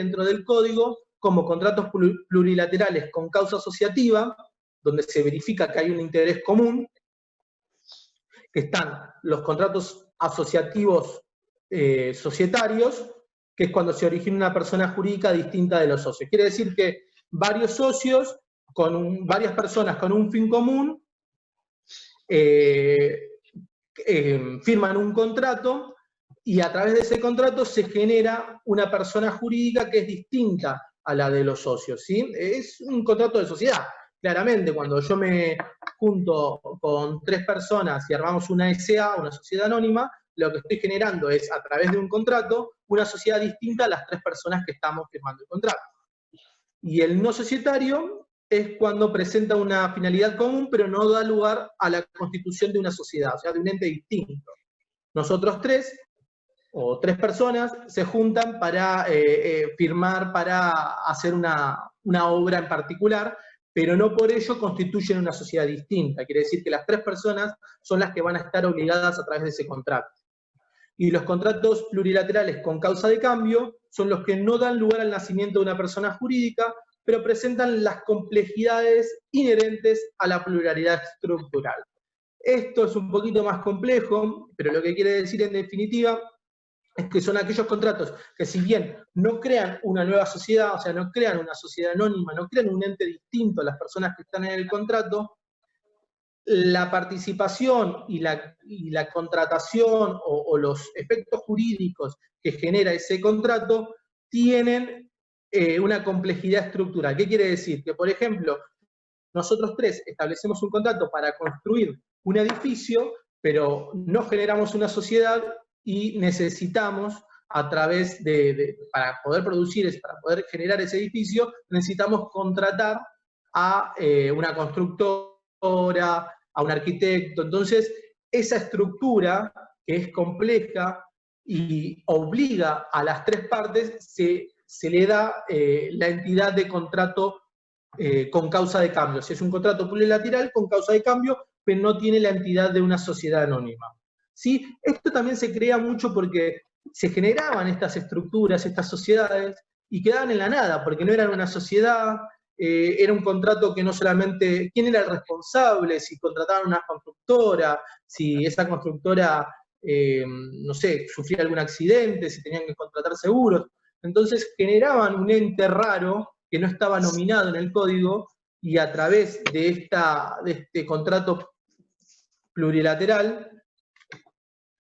dentro del código como contratos plurilaterales con causa asociativa, donde se verifica que hay un interés común, que están los contratos asociativos societarios, que es cuando se origina una persona jurídica distinta de los socios. Quiere decir que varios socios, varias personas con un fin común, firman un contrato y a través de ese contrato se genera una persona jurídica que es distinta a la de los socios, ¿sí? Es un contrato de sociedad. Claramente, cuando yo me junto con 3 personas y armamos una SA, una sociedad anónima, lo que estoy generando es, a través de un contrato, una sociedad distinta a las 3 personas que estamos firmando el contrato. Y el no societario es cuando presenta una finalidad común, pero no da lugar a la constitución de una sociedad, o sea, de un ente distinto. Nosotros 3, o 3 personas, se juntan para firmar, para hacer una obra en particular, pero no por ello constituyen una sociedad distinta. Quiere decir que las 3 personas son las que van a estar obligadas a través de ese contrato. Y los contratos plurilaterales con causa de cambio son los que no dan lugar al nacimiento de una persona jurídica, pero presentan las complejidades inherentes a la pluralidad estructural. Esto es un poquito más complejo, pero lo que quiere decir en definitiva es que son aquellos contratos que, si bien no crean una nueva sociedad, o sea, no crean una sociedad anónima, no crean un ente distinto a las personas que están en el contrato, la participación y la contratación o los efectos jurídicos que genera ese contrato tienen una complejidad estructural. ¿Qué quiere decir? Que, por ejemplo, nosotros 3 establecemos un contrato para construir un edificio, pero no generamos una sociedad y necesitamos, a través para poder producir, para poder generar ese edificio, necesitamos contratar a una constructora, a un arquitecto. Entonces, esa estructura, que es compleja y obliga a las 3 partes, se le da la entidad de contrato con causa de cambio. Si es un contrato plurilateral con causa de cambio, pero no tiene la entidad de una sociedad anónima. ¿Sí? Esto también se crea mucho porque se generaban estas estructuras, estas sociedades, y quedaban en la nada, porque no eran una sociedad, era un contrato que no solamente, ¿quién era el responsable? Si contrataban una constructora, si esa constructora, no sé, sufría algún accidente, si tenían que contratar seguros. Entonces generaban un ente raro que no estaba nominado en el código, y a través de este contrato plurilateral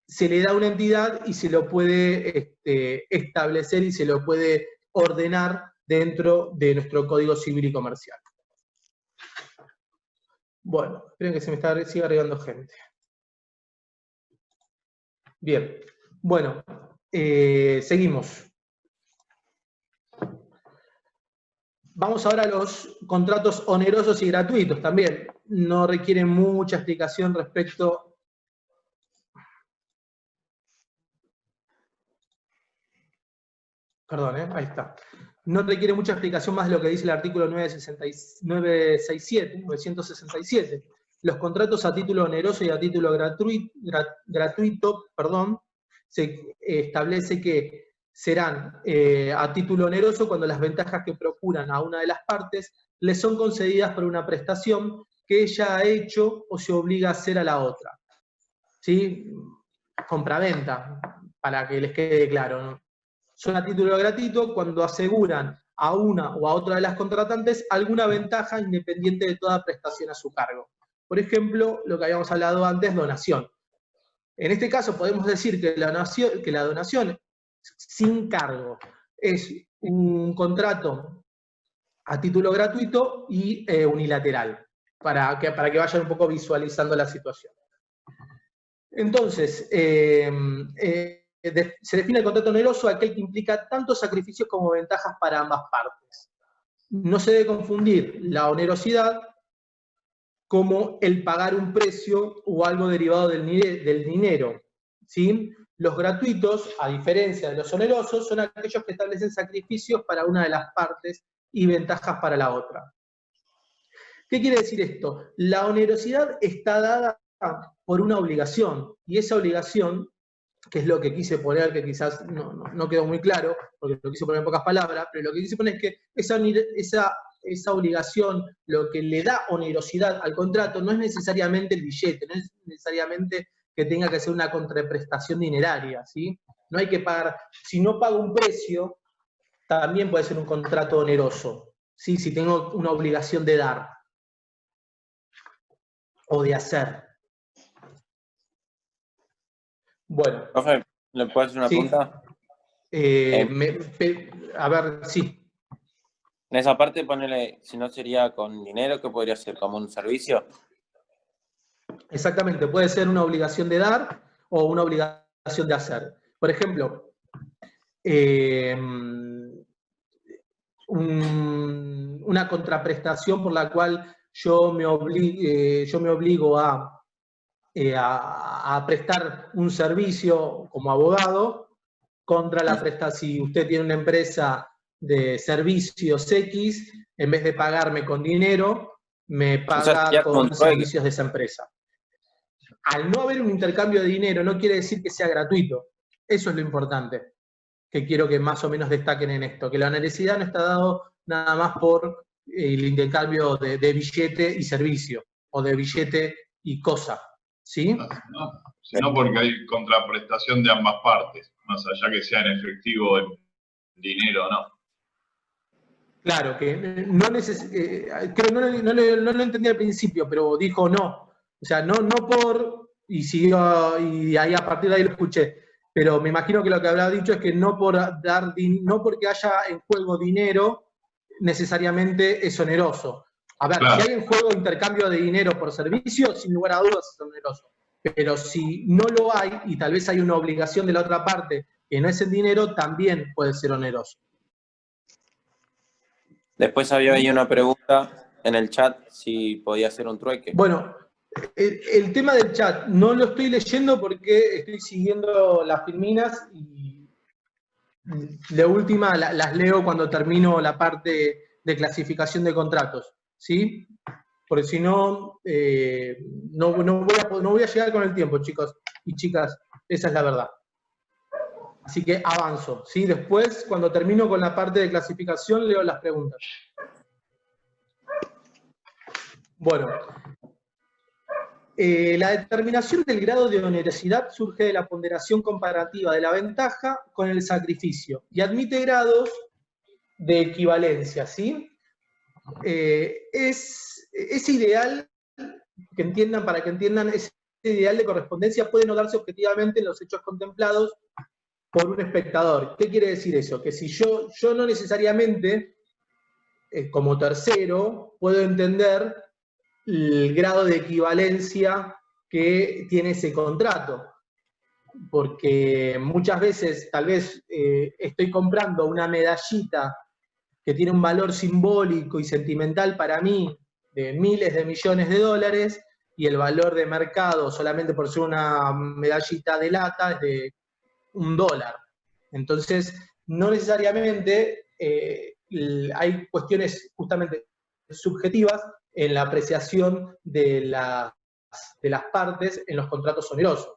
se le da una entidad y se lo puede establecer y se lo puede ordenar dentro de nuestro Código Civil y Comercial. Bueno, esperen que se me siga agregando gente. Bien, bueno, seguimos. Vamos ahora a los contratos onerosos y gratuitos también. No requieren mucha explicación respecto. Perdón, ahí está. No requiere mucha explicación más de lo que dice el artículo 967. Los contratos a título oneroso y a título gratuito, se establece que serán a título oneroso cuando las ventajas que procuran a una de las partes le son concedidas por una prestación que ella ha hecho o se obliga a hacer a la otra. ¿Sí? Compraventa, para que les quede claro, ¿no? Son a título gratuito cuando aseguran a una o a otra de las contratantes alguna ventaja independiente de toda prestación a su cargo. Por ejemplo, lo que habíamos hablado antes, donación. En este caso podemos decir que la donación sin cargo es un contrato a título gratuito y unilateral, para que vayan un poco visualizando la situación. Entonces, se define el contrato oneroso aquel que implica tanto sacrificios como ventajas para ambas partes. No se debe confundir la onerosidad como el pagar un precio o algo derivado del dinero, ¿sí? Los gratuitos, a diferencia de los onerosos, son aquellos que establecen sacrificios para una de las partes y ventajas para la otra. ¿Qué quiere decir esto? La onerosidad está dada por una obligación, y esa obligación que es lo que quise poner, que quizás no quedó muy claro, porque lo quise poner en pocas palabras, pero lo que quise poner es que esa obligación, lo que le da onerosidad al contrato, no es necesariamente el billete, no es necesariamente que tenga que ser una contraprestación dineraria, ¿sí? No hay que pagar, si no pago un precio, también puede ser un contrato oneroso, ¿sí? Si tengo una obligación de dar o de hacer. Bueno. Profe, ¿le puedo hacer una pregunta? A ver, sí. En esa parte, ponele, si no sería con dinero, ¿qué podría ser? ¿Como un servicio? Exactamente, puede ser una obligación de dar o una obligación de hacer. Por ejemplo, una contraprestación por la cual yo me obligo a prestar un servicio como abogado contra la prestación. Si usted tiene una empresa de servicios X, en vez de pagarme con dinero, me paga con servicios de esa empresa. Al no haber un intercambio de dinero, no quiere decir que sea gratuito. Eso es lo importante, que quiero que más o menos destaquen en esto, que la onerosidad no está dado nada más por el intercambio de billete y servicio, o de billete y cosa, ¿sí? Sino porque hay contraprestación de ambas partes, más allá que sea en efectivo, en dinero o no. Claro, que no creo no lo entendí al principio, pero dijo no. O sea, no por, y siguió, y ahí a partir de ahí lo escuché. Pero me imagino que lo que habrá dicho es que no porque haya en juego dinero, necesariamente es oneroso. A ver, claro, si hay en juego intercambio de dinero por servicio, sin lugar a dudas es oneroso. Pero si no lo hay, y tal vez hay una obligación de la otra parte que no es el dinero, también puede ser oneroso. Después había ahí una pregunta en el chat si podía hacer un trueque. Bueno, el tema del chat no lo estoy leyendo porque estoy siguiendo las filminas y de última las leo cuando termino la parte de clasificación de contratos, ¿sí? Porque si no, no voy a llegar con el tiempo, chicos y chicas, esa es la verdad. Así que avanzo, ¿sí? Después, cuando termino con la parte de clasificación, leo las preguntas. Bueno, la determinación del grado de onerosidad surge de la ponderación comparativa de la ventaja con el sacrificio y admite grados de equivalencia, ¿sí? Es ideal, para que entiendan, ese ideal de correspondencia puede no darse objetivamente en los hechos contemplados por un espectador. ¿Qué quiere decir eso? Que si yo no necesariamente, como tercero, puedo entender el grado de equivalencia que tiene ese contrato. Porque muchas veces, tal vez, estoy comprando una medallita que tiene un valor simbólico y sentimental para mí de miles de millones de dólares, y el valor de mercado, solamente por ser una medallita de lata, es de $1. Entonces, no necesariamente hay cuestiones justamente subjetivas en la apreciación de las partes en los contratos onerosos.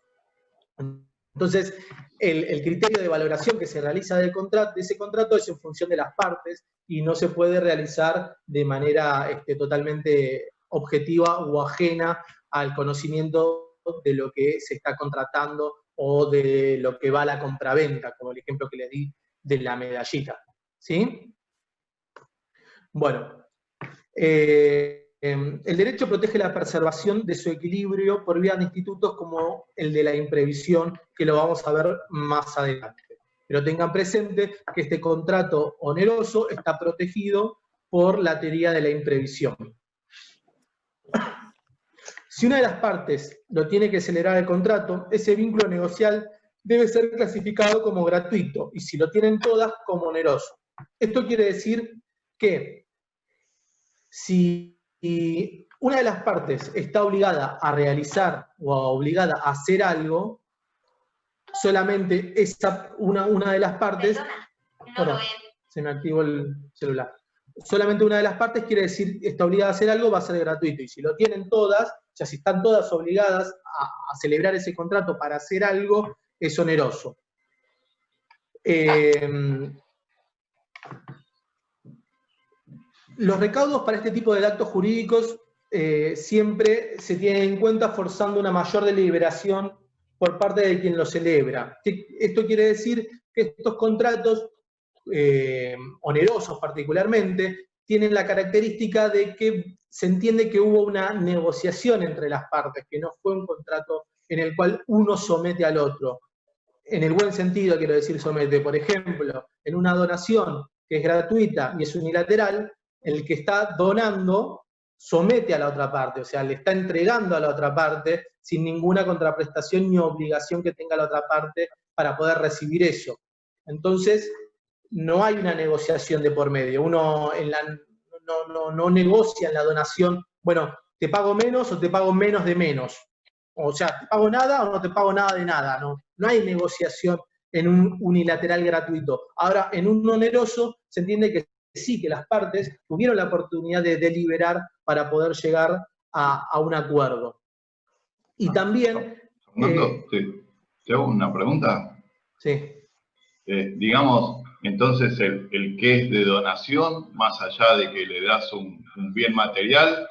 Entonces, el criterio de valoración que se realiza de ese contrato es en función de las partes y no se puede realizar de manera totalmente objetiva o ajena al conocimiento de lo que se está contratando o de lo que va a la compraventa, como el ejemplo que les di de la medallita. ¿Sí? Bueno, el derecho protege la preservación de su equilibrio por vía de institutos como el de la imprevisión, que lo vamos a ver más adelante. Pero tengan presente que este contrato oneroso está protegido por la teoría de la imprevisión. Si una de las partes lo tiene que celebrar el contrato, ese vínculo negocial debe ser clasificado como gratuito, y si lo tienen todas, como oneroso. Esto quiere decir que si una de las partes está obligada a realizar o obligada a hacer algo, solamente una de las partes... Perdón, se me activó el celular. Solamente una de las partes quiere decir que está obligada a hacer algo, va a ser gratuito. Y si lo tienen todas, o sea, si están todas obligadas a celebrar ese contrato para hacer algo, es oneroso. Los recaudos para este tipo de actos jurídicos siempre se tienen en cuenta forzando una mayor deliberación por parte de quien lo celebra. Esto quiere decir que estos contratos, onerosos particularmente, tienen la característica de que se entiende que hubo una negociación entre las partes, que no fue un contrato en el cual uno somete al otro. En el buen sentido quiero decir somete. Por ejemplo, en una donación que es gratuita y es unilateral, el que está donando somete a la otra parte, o sea, le está entregando a la otra parte sin ninguna contraprestación ni obligación que tenga la otra parte para poder recibir eso. Entonces, no hay una negociación de por medio. Uno no negocia en la donación, bueno, te pago menos o te pago menos de menos. O sea, te pago nada o no te pago nada de nada. No hay negociación en un unilateral gratuito. Ahora, en un oneroso se entiende que sí, que las partes tuvieron la oportunidad de deliberar para poder llegar a un acuerdo. Y también... Fernando, ¿te hago una pregunta? Sí. Digamos, entonces el que es de donación, más allá de que le das un bien material,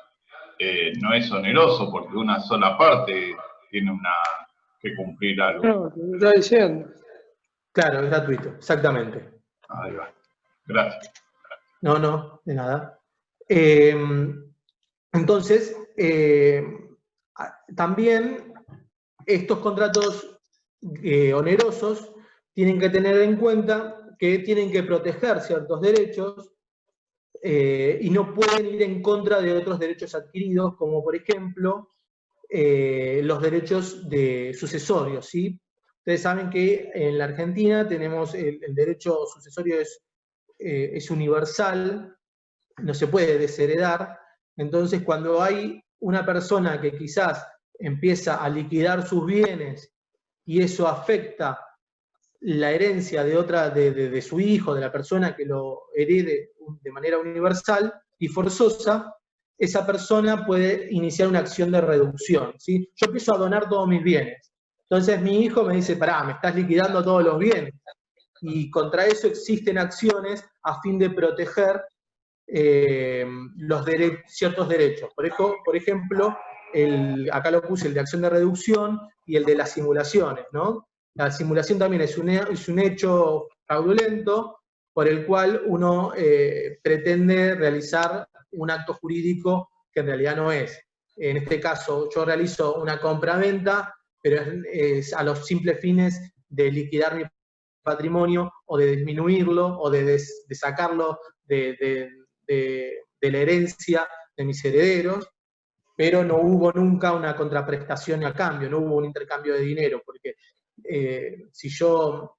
no es oneroso porque una sola parte tiene que cumplir algo. No, te está diciendo. Claro, es gratuito, exactamente. Ahí va. Gracias. No, de nada. Entonces, también estos contratos onerosos tienen que tener en cuenta que tienen que proteger ciertos derechos y no pueden ir en contra de otros derechos adquiridos, como por ejemplo los derechos de sucesorios, ¿sí? Ustedes saben que en la Argentina tenemos el derecho sucesorio es universal, no se puede desheredar. Entonces, cuando hay una persona que quizás empieza a liquidar sus bienes y eso afecta la herencia de su hijo, de la persona que lo herede de manera universal y forzosa, esa persona puede iniciar una acción de reducción, ¿sí? Yo empiezo a donar todos mis bienes. Entonces mi hijo me dice, pará, me estás liquidando todos los bienes. Y contra eso existen acciones a fin de proteger ciertos derechos. Por ejemplo, acá lo puse, el de acción de reducción y el de las simulaciones, ¿no? La simulación también es un hecho fraudulento por el cual uno pretende realizar un acto jurídico que en realidad no es. En este caso, yo realizo una compra-venta, pero es a los simples fines de liquidar mi patrimonio o de disminuirlo o de sacarlo de la herencia de mis herederos, pero no hubo nunca una contraprestación a cambio, no hubo un intercambio de dinero, porque si yo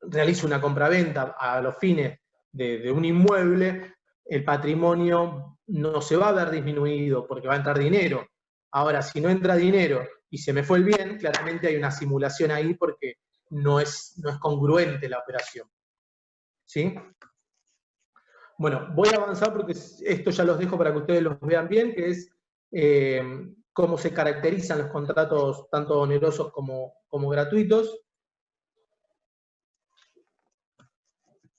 realizo una compraventa a los fines de un inmueble, el patrimonio no se va a ver disminuido porque va a entrar dinero. Ahora, si no entra dinero y se me fue el bien, claramente hay una simulación ahí porque no es congruente la operación. ¿Sí? Bueno, voy a avanzar porque esto ya los dejo para que ustedes los vean bien, que es cómo se caracterizan los contratos tanto onerosos como gratuitos.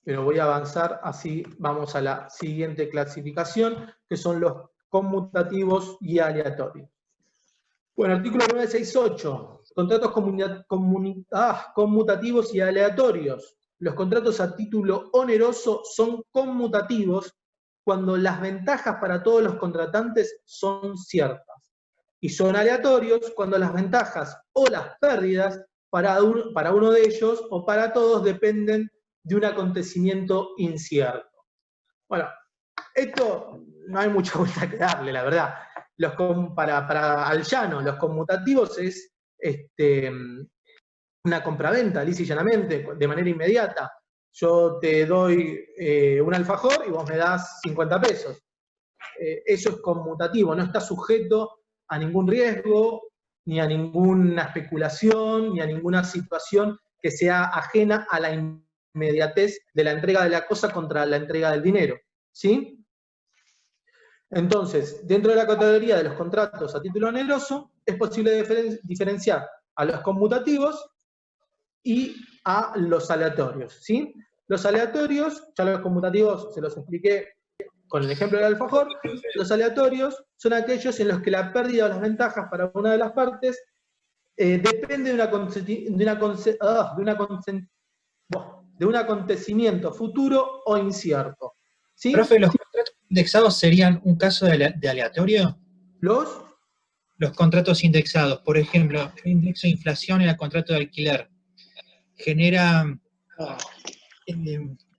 Pero voy a avanzar, así vamos a la siguiente clasificación, que son los conmutativos y aleatorios. Bueno, artículo 968, contratos conmutativos y aleatorios. Los contratos a título oneroso son conmutativos cuando las ventajas para todos los contratantes son ciertas. Y son aleatorios cuando las ventajas o las pérdidas para uno de ellos o para todos dependen de un acontecimiento incierto. Bueno, esto no hay mucha vuelta que darle, la verdad. Para al llano, los conmutativos es una compraventa, lisa y llanamente, de manera inmediata. Yo te doy un alfajor y vos me das 50 pesos. Eso es conmutativo, no está sujeto a ningún riesgo, ni a ninguna especulación, ni a ninguna situación que sea ajena a la inmediatez de la entrega de la cosa contra la entrega del dinero. ¿Sí? Entonces, dentro de la categoría de los contratos a título oneroso, es posible diferenciar a los conmutativos y a los aleatorios, ¿sí? Los aleatorios, ya los conmutativos se los expliqué con el ejemplo del alfajor. Los aleatorios son aquellos en los que la pérdida o las ventajas para una de las partes depende de un acontecimiento futuro o incierto. ¿Sí? Profe, ¿los contratos indexados serían un caso de aleatorio? Los contratos indexados, por ejemplo, el indexo de inflación en el contrato de alquiler, genera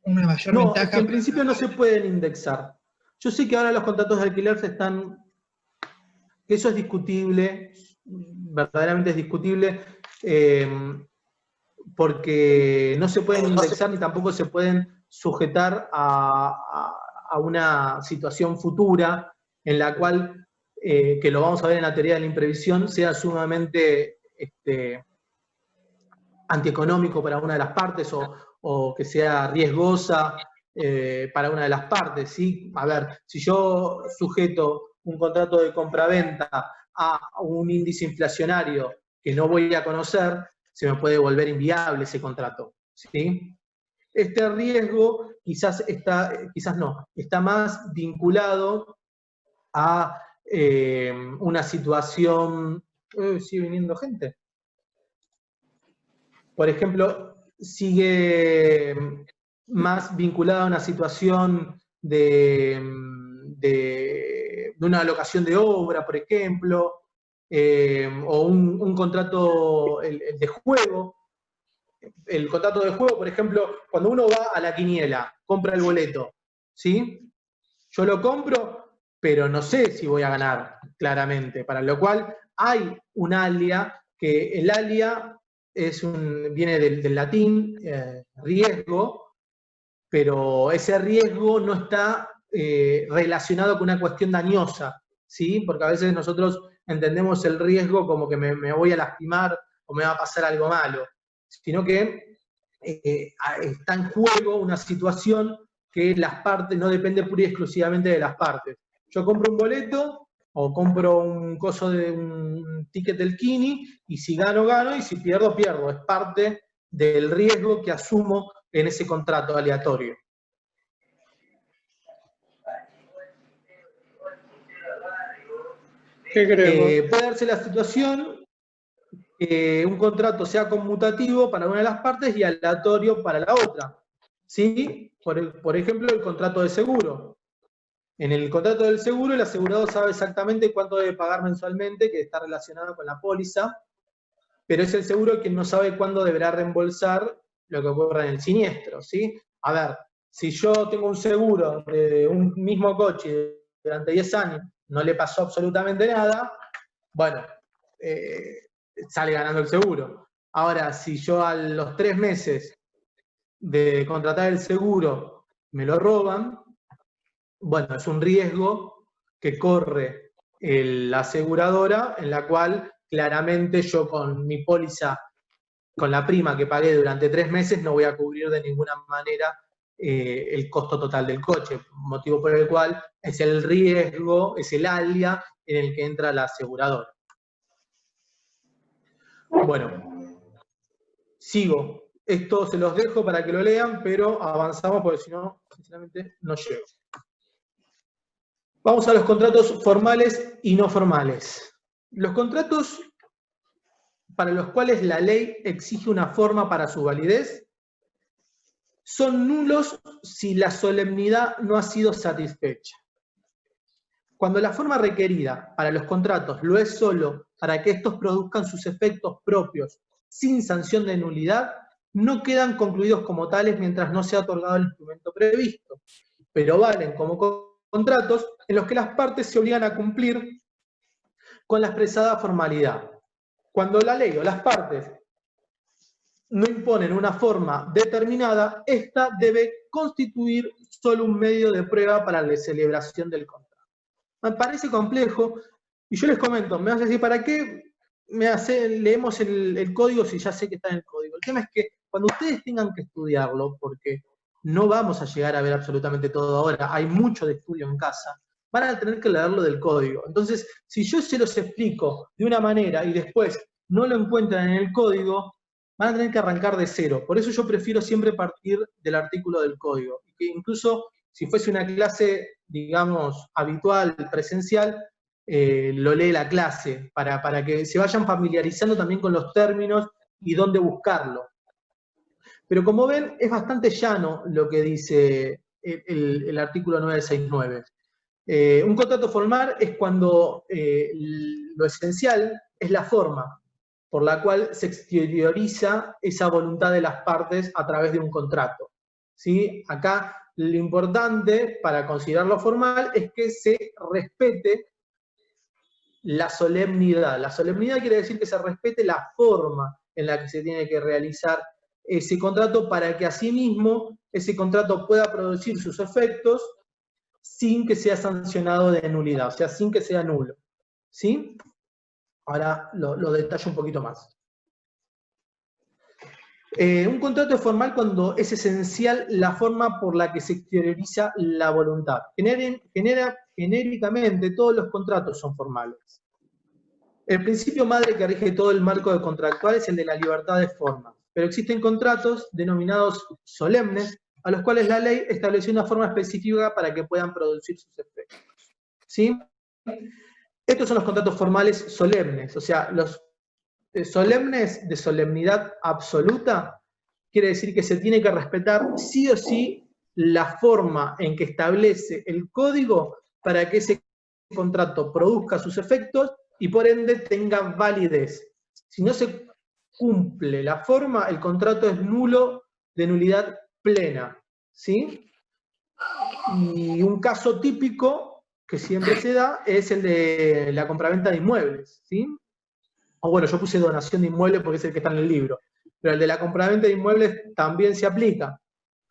una mayor ventaja. Es que en principio no se pueden indexar. Yo sé que ahora los contratos de alquiler eso es discutible, verdaderamente es discutible, porque no se pueden indexar ni tampoco se pueden sujetar a una situación futura en la cual, que lo vamos a ver en la teoría de la imprevisión, sea sumamente antieconómico para una de las partes o que sea riesgosa para una de las partes, ¿sí? A ver, si yo sujeto un contrato de compraventa a un índice inflacionario que no voy a conocer, se me puede volver inviable ese contrato, ¿sí? Este riesgo quizás está más vinculado a una situación... ¿Sigue viniendo gente? Por ejemplo, sigue más vinculada a una situación de una alocación de obra, por ejemplo, o un contrato de juego. El contrato de juego, por ejemplo, cuando uno va a la quiniela, compra el boleto, ¿sí? Yo lo compro, pero no sé si voy a ganar, claramente, para lo cual hay un alia, que el alia viene del latín, riesgo, pero ese riesgo no está relacionado con una cuestión dañosa, ¿sí? Porque a veces nosotros entendemos el riesgo como que me voy a lastimar o me va a pasar algo malo, sino que está en juego una situación que las partes no depende pura y exclusivamente de las partes. Yo compro un boleto o compro un ticket del Kini, y si gano, gano, y si pierdo, pierdo. Es parte del riesgo que asumo en ese contrato aleatorio. ¿Qué creemos? Puede darse la situación que un contrato sea conmutativo para una de las partes y aleatorio para la otra. ¿Sí? Por ejemplo, el contrato de seguro. En el contrato del seguro, el asegurado sabe exactamente cuánto debe pagar mensualmente, que está relacionado con la póliza, pero es el seguro quien no sabe cuándo deberá reembolsar lo que ocurra en el siniestro, ¿sí? A ver, si yo tengo un seguro de un mismo coche durante 10 años, no le pasó absolutamente nada, bueno, sale ganando el seguro. Ahora, si yo a los 3 meses de contratar el seguro me lo roban, bueno, es un riesgo que corre la aseguradora, en la cual claramente yo con mi póliza, con la prima que pagué durante 3 meses, no voy a cubrir de ninguna manera el costo total del coche, motivo por el cual es el riesgo, es el alia en el que entra la aseguradora. Bueno, sigo. Esto se los dejo para que lo lean, pero avanzamos porque si no, sinceramente, no llego. Vamos a los contratos formales y no formales. Los contratos para los cuales la ley exige una forma para su validez son nulos si la solemnidad no ha sido satisfecha. Cuando la forma requerida para los contratos lo es solo para que estos produzcan sus efectos propios sin sanción de nulidad, no quedan concluidos como tales mientras no se ha otorgado el instrumento previsto, pero valen como contratos en los que las partes se obligan a cumplir con la expresada formalidad. Cuando la ley o las partes no imponen una forma determinada, esta debe constituir solo un medio de prueba para la celebración del contrato. Me parece complejo, y yo les comento, me vas a decir, ¿para qué leemos el código si ya sé que está en el código? El tema es que cuando ustedes tengan que estudiarlo, porque no vamos a llegar a ver absolutamente todo ahora, hay mucho de estudio en casa, van a tener que leerlo del código. Entonces, si yo se los explico de una manera y después no lo encuentran en el código, van a tener que arrancar de cero. Por eso yo prefiero siempre partir del artículo del código. Que incluso si fuese una clase, digamos, habitual, presencial, lo lee la clase, para que se vayan familiarizando también con los términos y dónde buscarlo. Pero como ven, es bastante llano lo que dice el artículo 969. Un contrato formal es cuando lo esencial es la forma por la cual se exterioriza esa voluntad de las partes a través de un contrato. ¿Sí? Acá lo importante para considerarlo formal es que se respete la solemnidad. La solemnidad quiere decir que se respete la forma en la que se tiene que realizar ese contrato para que asimismo ese contrato pueda producir sus efectos sin que sea sancionado de nulidad, o sea, sin que sea nulo. ¿Sí? Ahora lo detallo un poquito más. Un contrato es formal cuando es esencial la forma por la que se exterioriza la voluntad. Genéricamente, todos los contratos son formales. El principio madre que rige todo el marco de contractual es el de la libertad de forma, pero existen contratos denominados solemnes, a los cuales la ley estableció una forma específica para que puedan producir sus efectos. ¿Sí? Estos son los contratos formales solemnes, o sea, los solemnes de solemnidad absoluta quiere decir que se tiene que respetar sí o sí la forma en que establece el código para que ese contrato produzca sus efectos y por ende tenga validez. Si no se cumple la forma, el contrato es nulo, de nulidad plena. ¿Sí? Y un caso típico que siempre se da es el de la compraventa de inmuebles. ¿Sí? O bueno, yo puse donación de inmuebles porque es el que está en el libro, pero el de la compraventa de inmuebles también se aplica.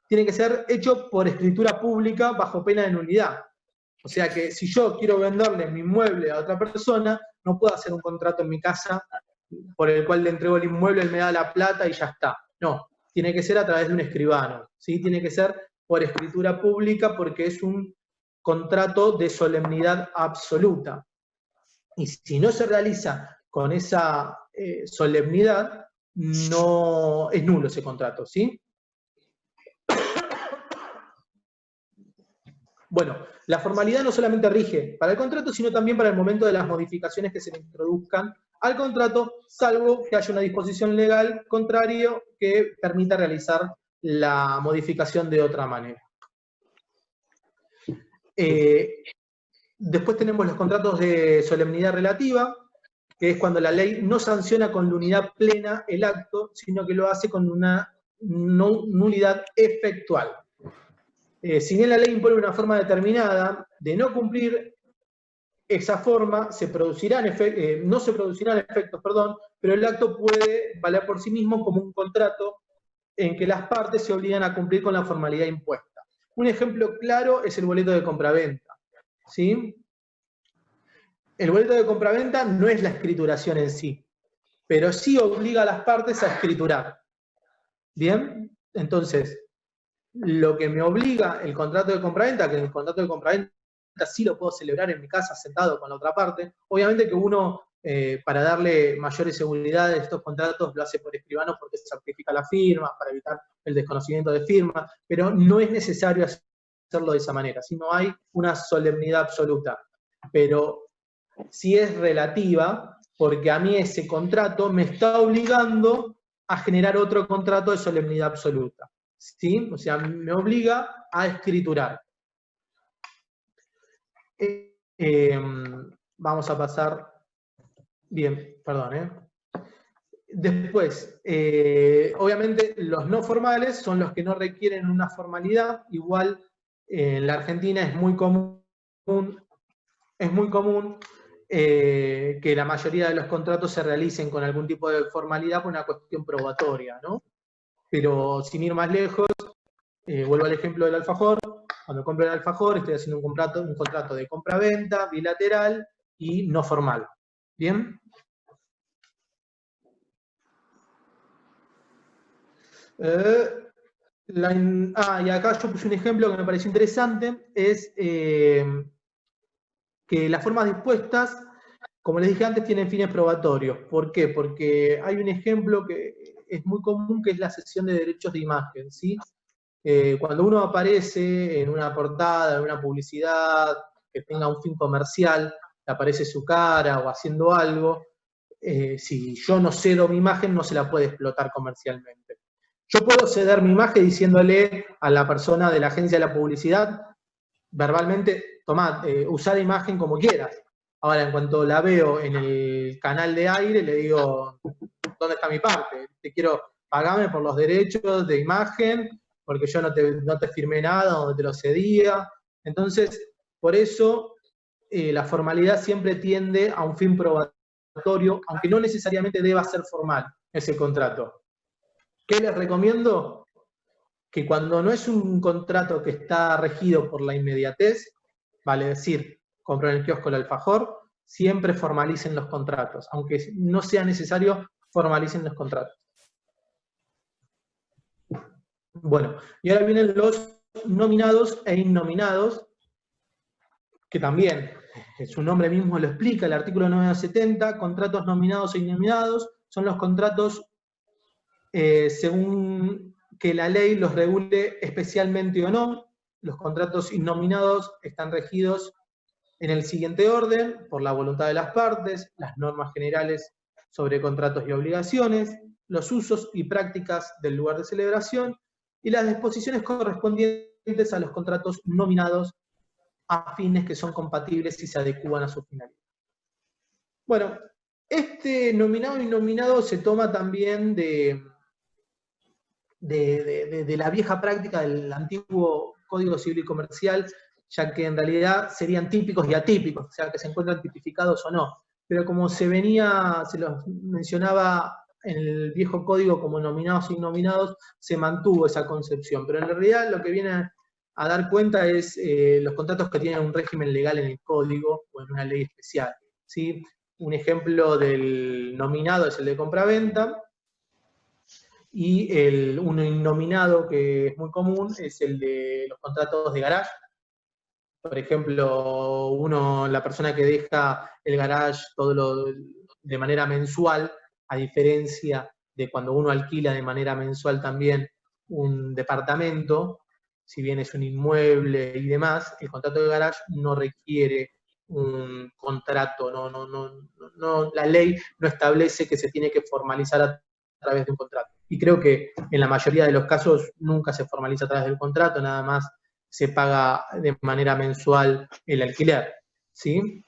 Tiene que ser hecho por escritura pública bajo pena de nulidad. O sea que si yo quiero venderle mi inmueble a otra persona, no puedo hacer un contrato en mi casa por el cual le entrego el inmueble, él me da la plata y ya está. No, tiene que ser a través de un escribano, ¿sí? Tiene que ser por escritura pública porque es un contrato de solemnidad absoluta. Y si no se realiza con esa solemnidad, no es nulo ese contrato, ¿sí? Bueno, la formalidad no solamente rige para el contrato, sino también para el momento de las modificaciones que se le introduzcan al contrato, salvo que haya una disposición legal contraria que permita realizar la modificación de otra manera. Después tenemos los contratos de solemnidad relativa, que es cuando la ley no sanciona con nulidad plena el acto, sino que lo hace con una nulidad efectual. Si bien la ley impone una forma determinada de no cumplir esa forma, no se producirán efectos, pero el acto puede valer por sí mismo como un contrato en que las partes se obligan a cumplir con la formalidad impuesta. Un ejemplo claro es el boleto de compraventa. ¿Sí? El boleto de compraventa no es la escrituración en sí, pero sí obliga a las partes a escriturar. ¿Bien? Entonces, lo que me obliga el contrato de compraventa, que el contrato de compraventa sí lo puedo celebrar en mi casa sentado con la otra parte, obviamente que uno, para darle mayores seguridades a estos contratos, lo hace por escribano porque se certifica la firma, para evitar el desconocimiento de firma, pero no es necesario hacerlo de esa manera, sino hay una solemnidad absoluta. Pero sí es relativa, porque a mí ese contrato me está obligando a generar otro contrato de solemnidad absoluta. ¿Sí? O sea, me obliga a escriturar. Vamos a pasar. Bien, perdón. Después, obviamente los no formales son los que no requieren una formalidad. Igual en la Argentina es muy común que la mayoría de los contratos se realicen con algún tipo de formalidad por una cuestión probatoria, ¿no? Pero sin ir más lejos, vuelvo al ejemplo del alfajor. Cuando compro el alfajor estoy haciendo un contrato de compra-venta, bilateral y no formal. ¿Bien? Y acá yo puse un ejemplo que me pareció interesante, es que las formas dispuestas, como les dije antes, tienen fines probatorios. ¿Por qué? Porque hay un ejemplo que es muy común, que es la cesión de derechos de imagen, ¿sí? Cuando uno aparece en una portada, en una publicidad que tenga un fin comercial, aparece su cara o haciendo algo, si yo no cedo mi imagen, no se la puede explotar comercialmente. Yo puedo ceder mi imagen diciéndole a la persona de la agencia de la publicidad, verbalmente, tomá, usá la imagen como quieras. Ahora, en cuanto la veo en el canal de aire, le digo, ¿dónde está mi parte? Te quiero, pagame por los derechos de imagen, porque yo no te firmé nada, donde te lo cedía. Entonces, por eso, la formalidad siempre tiende a un fin probatorio, aunque no necesariamente deba ser formal ese contrato. ¿Qué les recomiendo? Que cuando no es un contrato que está regido por la inmediatez, vale decir, compro en el kiosco el alfajor, siempre formalicen los contratos, aunque no sea necesario, formalicen los contratos. Bueno, y ahora vienen los nominados e innominados, que también, su nombre mismo lo explica, el artículo 970, contratos nominados e innominados, son los contratos según que la ley los regule especialmente o no. Los contratos innominados están regidos en el siguiente orden: por la voluntad de las partes, las normas generales sobre contratos y obligaciones, los usos y prácticas del lugar de celebración, y las disposiciones correspondientes a los contratos nominados a fines que son compatibles y se adecúan a su finalidad. Bueno, este nominado y innominado se toma también de la vieja práctica del antiguo Código Civil y Comercial, ya que en realidad serían típicos y atípicos, o sea, que se encuentran tipificados o no. Pero como se los mencionaba en el viejo código como nominados e innominados, se mantuvo esa concepción. Pero en realidad lo que viene a dar cuenta es los contratos que tienen un régimen legal en el código o en una ley especial, ¿sí? Un ejemplo del nominado es el de compraventa, y uno innominado que es muy común es el de los contratos de garage. Por ejemplo, la persona que deja el garage de manera mensual, a diferencia de cuando uno alquila de manera mensual también un departamento, si bien es un inmueble y demás, el contrato de garage no requiere un contrato, la ley no establece que se tiene que formalizar a través de un contrato. Y creo que en la mayoría de los casos nunca se formaliza a través del contrato, nada más se paga de manera mensual el alquiler, ¿sí?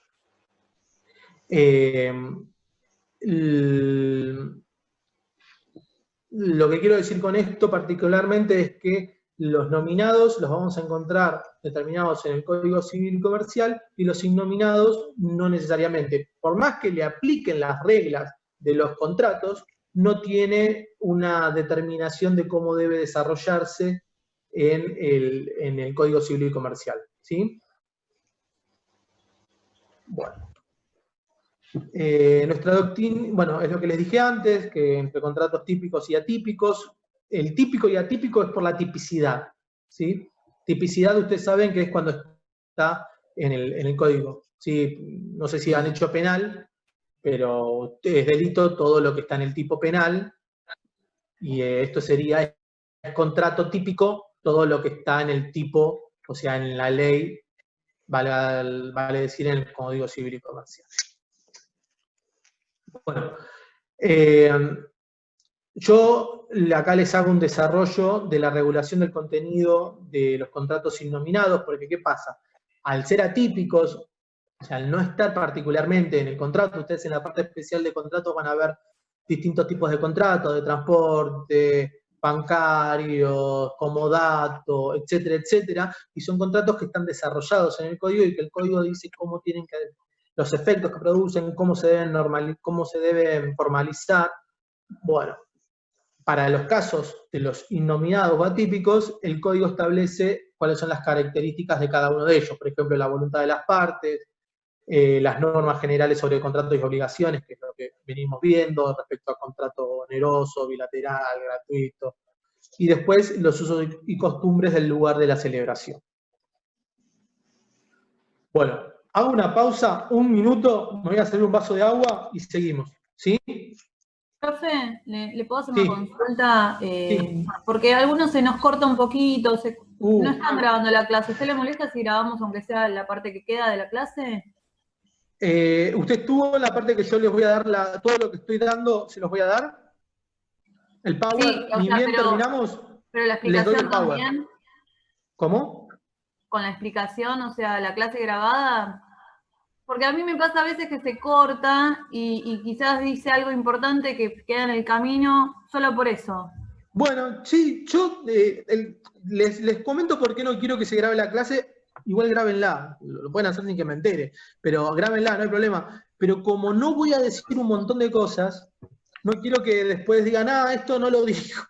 Lo que quiero decir con esto particularmente es que los nominados los vamos a encontrar determinados en el Código Civil y Comercial, y los innominados no necesariamente. Por más que le apliquen las reglas de los contratos, no tiene una determinación de cómo debe desarrollarse en el Código Civil y Comercial, ¿sí? Bueno. Nuestra doctrina, bueno, es lo que les dije antes, que entre contratos típicos y atípicos, el típico y atípico es por la tipicidad, ¿sí? Tipicidad, ustedes saben que es cuando está en el código, ¿sí? No sé si han hecho penal, pero es delito todo lo que está en el tipo penal, y esto sería el contrato típico, todo lo que está en el tipo, o sea, en la ley, vale decir, en el Código Civil y Comercial. Bueno, yo acá les hago un desarrollo de la regulación del contenido de los contratos innominados, porque ¿qué pasa? Al ser atípicos, o sea, al no estar particularmente en el contrato, ustedes en la parte especial de contratos van a ver distintos tipos de contratos, de transporte, bancarios, comodato, etcétera, etcétera, y son contratos que están desarrollados en el código y que el código dice cómo tienen que, los efectos que producen, cómo se deben formalizar. Bueno, para los casos de los innominados o atípicos, el código establece cuáles son las características de cada uno de ellos, por ejemplo, la voluntad de las partes, las normas generales sobre contratos y obligaciones, que es lo que venimos viendo respecto a contrato oneroso, bilateral, gratuito, y después los usos y costumbres del lugar de la celebración. Bueno, hago una pausa, un minuto, me voy a servir un vaso de agua y seguimos, ¿sí? Profe, ¿le puedo hacer Sí. una consulta? Sí. Porque a algunos se nos corta un poquito, no están grabando la clase. ¿Usted le molesta si grabamos aunque sea la parte que queda de la clase? ¿Usted estuvo en la parte que yo les voy a dar, todo lo que estoy dando, se los voy a dar? El power, Sí, o ni sea, bien terminamos, pero la les doy el explicación power. también, ¿Cómo? con la explicación, o sea, la clase grabada. Porque a mí me pasa a veces que se corta y quizás dice algo importante que queda en el camino solo por eso. Bueno, sí, yo les comento por qué no quiero que se grabe la clase. Igual grábenla, lo pueden hacer sin que me entere, pero grábenla, no hay problema. Pero como no voy a decir un montón de cosas, no quiero que después digan, esto no lo dijo.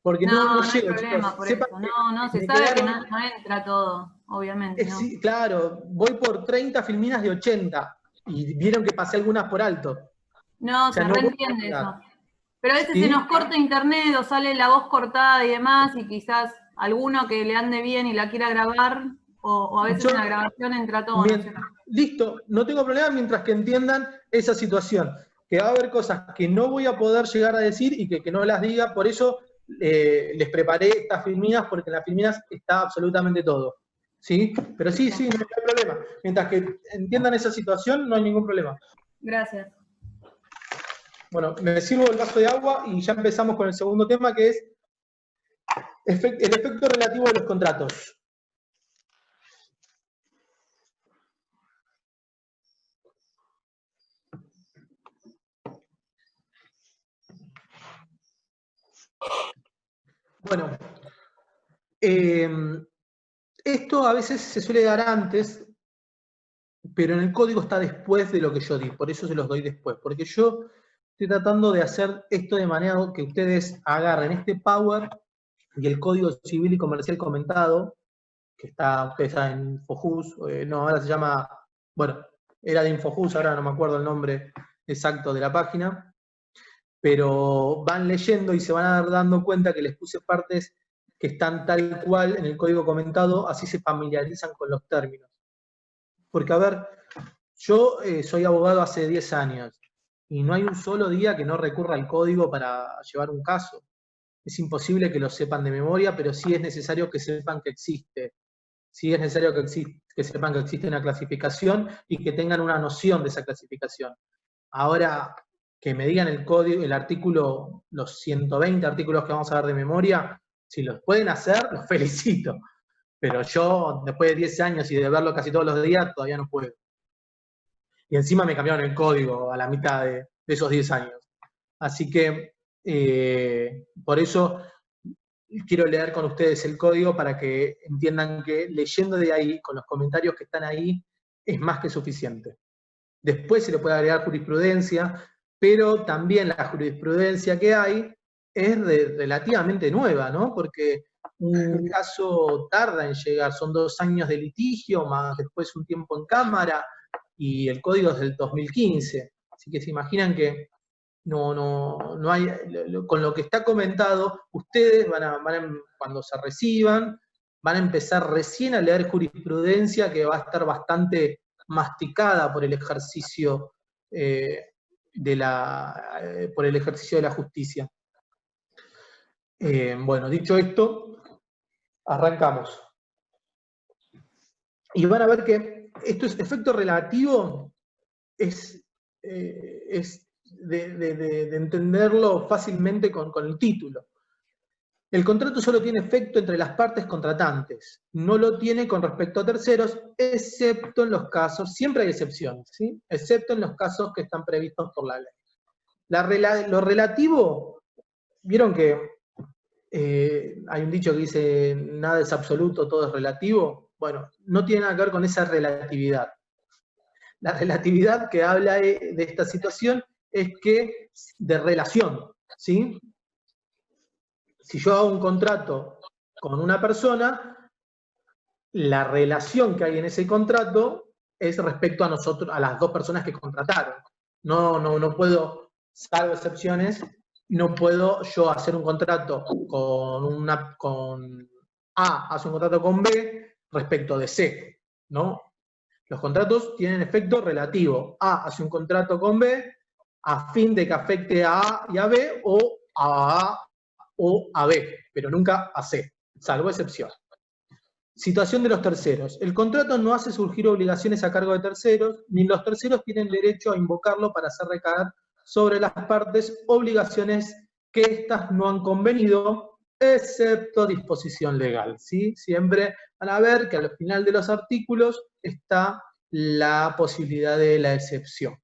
Porque no No hay llego, problema chicos. por Sepan eso. que No, se me sabe que quedaron, no entra todo, obviamente, ¿no? sí, claro, voy por 30 filminas de 80 y vieron que pasé algunas por alto. No, O sea, se no voy a reentiende llegar. eso. Pero a veces se ¿Sí? nos corta internet o sale la voz cortada y demás, y quizás alguno que le ande bien y la quiera grabar, o a veces en la grabación entra todo, no sé. Listo, no tengo problema mientras que entiendan esa situación. Que va a haber cosas que no voy a poder llegar a decir y que no las diga, por eso les preparé estas filminas, porque en las filminas está absolutamente todo. ¿Sí? Pero sí, no hay problema. Mientras que entiendan esa situación, no hay ningún problema. Gracias. Bueno, me sirvo el vaso de agua y ya empezamos con el segundo tema, que es el efecto relativo de los contratos. Bueno, esto a veces se suele dar antes, pero en el código está después de lo que yo di, por eso se los doy después, porque yo estoy tratando de hacer esto de manera que ustedes agarren este Power y el código civil y comercial comentado, que está en Infojus, ahora se llama, bueno, era de Infojus, ahora no me acuerdo el nombre exacto de la página, pero van leyendo y se van a dar dando cuenta que les puse partes que están tal cual en el código comentado, así se familiarizan con los términos. Porque, a ver, yo soy abogado hace 10 años y no hay un solo día que no recurra al código para llevar un caso. Es imposible que lo sepan de memoria, pero sí es necesario que sepan que existe. Sí es necesario que sepan que existe una clasificación y que tengan una noción de esa clasificación. Ahora, que me digan el código, el artículo, los 120 artículos que vamos a ver de memoria, si los pueden hacer, los felicito. Pero yo, después de 10 años y de verlo casi todos los días, todavía no puedo. Y encima me cambiaron el código a la mitad de esos 10 años. Así que, por eso quiero leer con ustedes el código para que entiendan que leyendo de ahí, con los comentarios que están ahí, es más que suficiente. Después se le puede agregar jurisprudencia, pero también la jurisprudencia que hay es relativamente nueva, ¿no? Porque un caso tarda en llegar, son 2 años de litigio, más después un tiempo en cámara, y el código es del 2015. Así que se imaginan que no hay, con lo que está comentado, ustedes cuando se reciban, van a empezar recién a leer jurisprudencia que va a estar bastante masticada por el ejercicio por el ejercicio de la justicia. Bueno, dicho esto, arrancamos. Y van a ver que esto es efecto relativo, es de entenderlo fácilmente con el título. El contrato solo tiene efecto entre las partes contratantes, no lo tiene con respecto a terceros, excepto en los casos, siempre hay excepciones, ¿sí? Excepto en los casos que están previstos por la ley. Lo relativo, vieron que hay un dicho que dice, nada es absoluto, todo es relativo. Bueno, no tiene nada que ver con esa relatividad. La relatividad que habla de esta situación es que de relación, ¿sí? Si yo hago un contrato con una persona, la relación que hay en ese contrato es respecto a nosotros, a las 2 personas que contrataron. No puedo, salvo excepciones, no puedo yo hacer un contrato con A, hace un contrato con B respecto de C, ¿no? Los contratos tienen efecto relativo. A hace un contrato con B a fin de que afecte a A y a B, o a A o a B, pero nunca a C, salvo excepción. Situación de los terceros. El contrato no hace surgir obligaciones a cargo de terceros, ni los terceros tienen derecho a invocarlo para hacer recaer sobre las partes obligaciones que éstas no han convenido, excepto disposición legal, ¿sí? Siempre van a ver que al final de los artículos está la posibilidad de la excepción.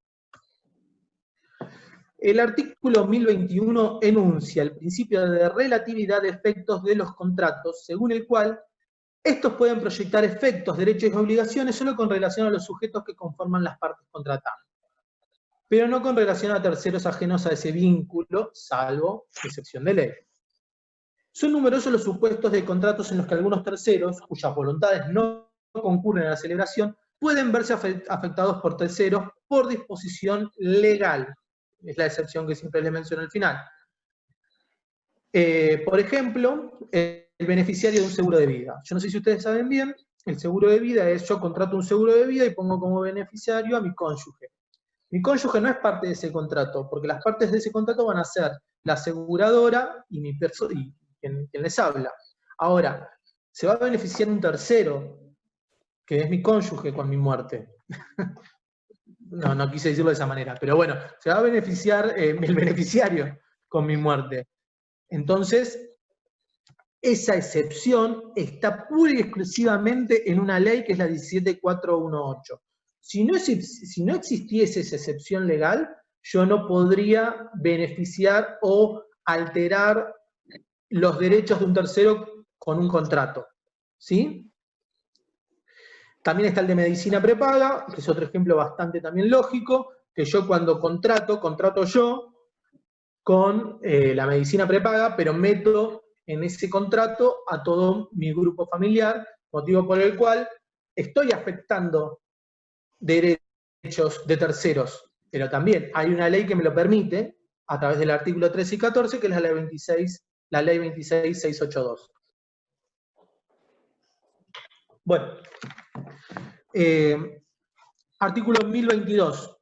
El artículo 1021 enuncia el principio de relatividad de efectos de los contratos, según el cual estos pueden proyectar efectos, derechos y obligaciones solo con relación a los sujetos que conforman las partes contratantes, pero no con relación a terceros ajenos a ese vínculo, salvo excepción de ley. Son numerosos los supuestos de contratos en los que algunos terceros, cuyas voluntades no concurren a la celebración, pueden verse afectados por terceros por disposición legal. Es la excepción que siempre les menciono al final. Por ejemplo, el beneficiario de un seguro de vida. Yo no sé si ustedes saben bien, el seguro de vida es, yo contrato un seguro de vida y pongo como beneficiario a mi cónyuge. Mi cónyuge no es parte de ese contrato, porque las partes de ese contrato van a ser la aseguradora y quien les habla. Ahora, se va a beneficiar un tercero, que es mi cónyuge con mi muerte. No quise decirlo de esa manera, pero bueno, se va a beneficiar el beneficiario con mi muerte. Entonces, esa excepción está pura y exclusivamente en una ley que es la 17418. Si no existiese esa excepción legal, yo no podría beneficiar o alterar los derechos de un tercero con un contrato, ¿sí? También está el de medicina prepaga, que es otro ejemplo bastante también lógico, que yo cuando contrato yo con la medicina prepaga, pero meto en ese contrato a todo mi grupo familiar, motivo por el cual estoy afectando derechos de terceros, pero también hay una ley que me lo permite, a través del artículo 13 y 14, que es la ley 26682. Bueno, artículo 1022.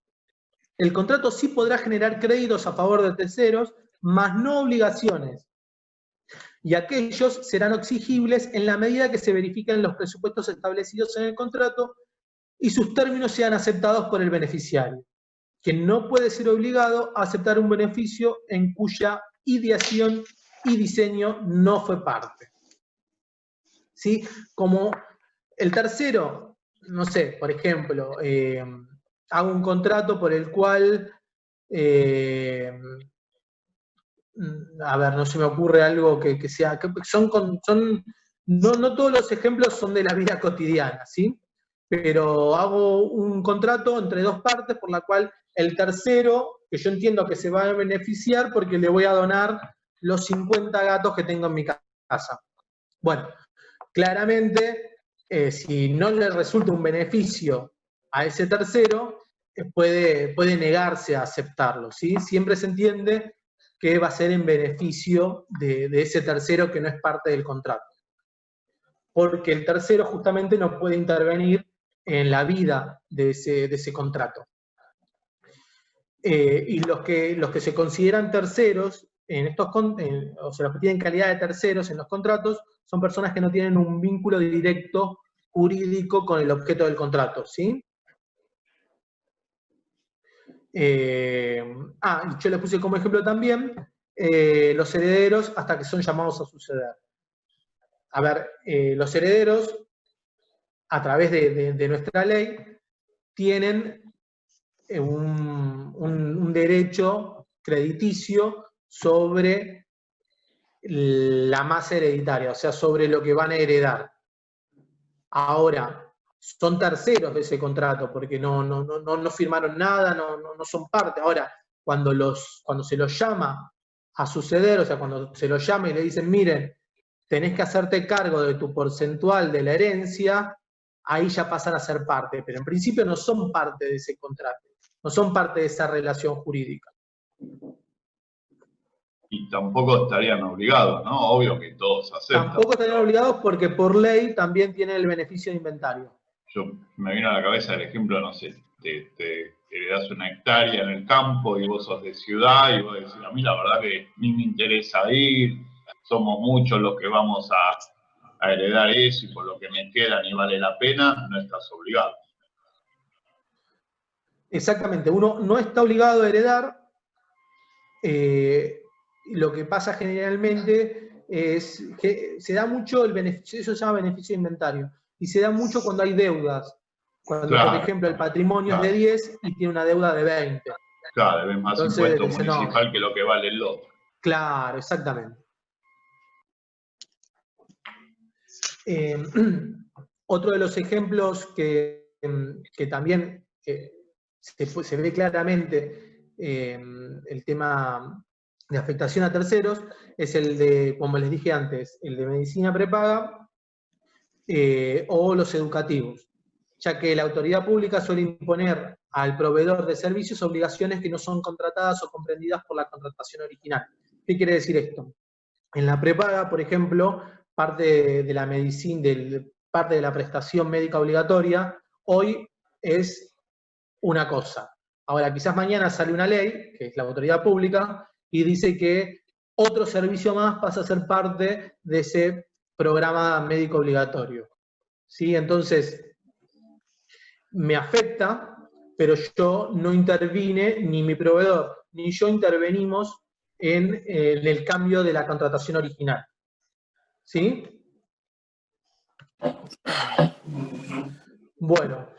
El contrato sí podrá generar créditos a favor de terceros, mas no obligaciones. Y aquellos serán exigibles en la medida que se verifiquen los presupuestos establecidos en el contrato y sus términos sean aceptados por el beneficiario, que no puede ser obligado a aceptar un beneficio en cuya ideación y diseño no fue parte. ¿Sí? Como el tercero, no sé, por ejemplo, hago un contrato por el cual, a ver, no se me ocurre algo que sea, no todos los ejemplos son de la vida cotidiana, ¿sí? Pero hago un contrato entre dos partes por la cual el tercero, que yo entiendo que se va a beneficiar porque le voy a donar los 50 gatos que tengo en mi casa. Bueno, claramente, si no le resulta un beneficio a ese tercero, puede negarse a aceptarlo, ¿sí? Siempre se entiende que va a ser en beneficio de ese tercero que no es parte del contrato. Porque el tercero justamente no puede intervenir en la vida de ese contrato. Y los que se consideran terceros, o sea, los que tienen calidad de terceros en los contratos, son personas que no tienen un vínculo directo jurídico con el objeto del contrato, ¿sí? Yo les puse como ejemplo también los herederos hasta que son llamados a suceder. A ver, los herederos, a través de nuestra ley, tienen un derecho crediticio sobre la masa hereditaria, o sea, sobre lo que van a heredar. Ahora, son terceros de ese contrato, porque no firmaron nada, no son parte. Ahora, cuando se los llama a suceder, o sea, cuando se los llama y le dicen, miren, tenés que hacerte cargo de tu porcentual de la herencia, ahí ya pasan a ser parte, pero en principio no son parte de ese contrato, no son parte de esa relación jurídica. Y tampoco estarían obligados, ¿no? Obvio que todos aceptan. Tampoco estarían obligados porque por ley también tienen el beneficio de inventario. me vino a la cabeza el ejemplo, no sé, te das una hectárea en el campo y vos sos de ciudad y vos decís, a mí la verdad que ni me interesa ir, somos muchos los que vamos a heredar eso y por lo que me queda ni vale la pena, no estás obligado. Exactamente, uno no está obligado a heredar. Lo que pasa generalmente es que se da mucho el beneficio, eso se llama beneficio de inventario, y se da mucho cuando hay deudas. Cuando, claro, por ejemplo, el patrimonio es de 10 y tiene una deuda de 20. Claro, debes más impuesto municipal que lo que vale el lote. Claro, exactamente. Otro de los ejemplos que también se ve claramente el tema de afectación a terceros es el de, como les dije antes, el de medicina prepaga o los educativos, ya que la autoridad pública suele imponer al proveedor de servicios obligaciones que no son contratadas o comprendidas por la contratación original. ¿Qué quiere decir esto? En la prepaga, por ejemplo, parte de la medicina, parte de la prestación médica obligatoria, hoy es una cosa. Ahora, quizás mañana sale una ley, que es la autoridad pública, y dice que otro servicio más pasa a ser parte de ese programa médico obligatorio. ¿Sí? Entonces, me afecta, pero yo no intervine, ni mi proveedor, ni yo intervenimos en el cambio de la contratación original. ¿Sí? Bueno,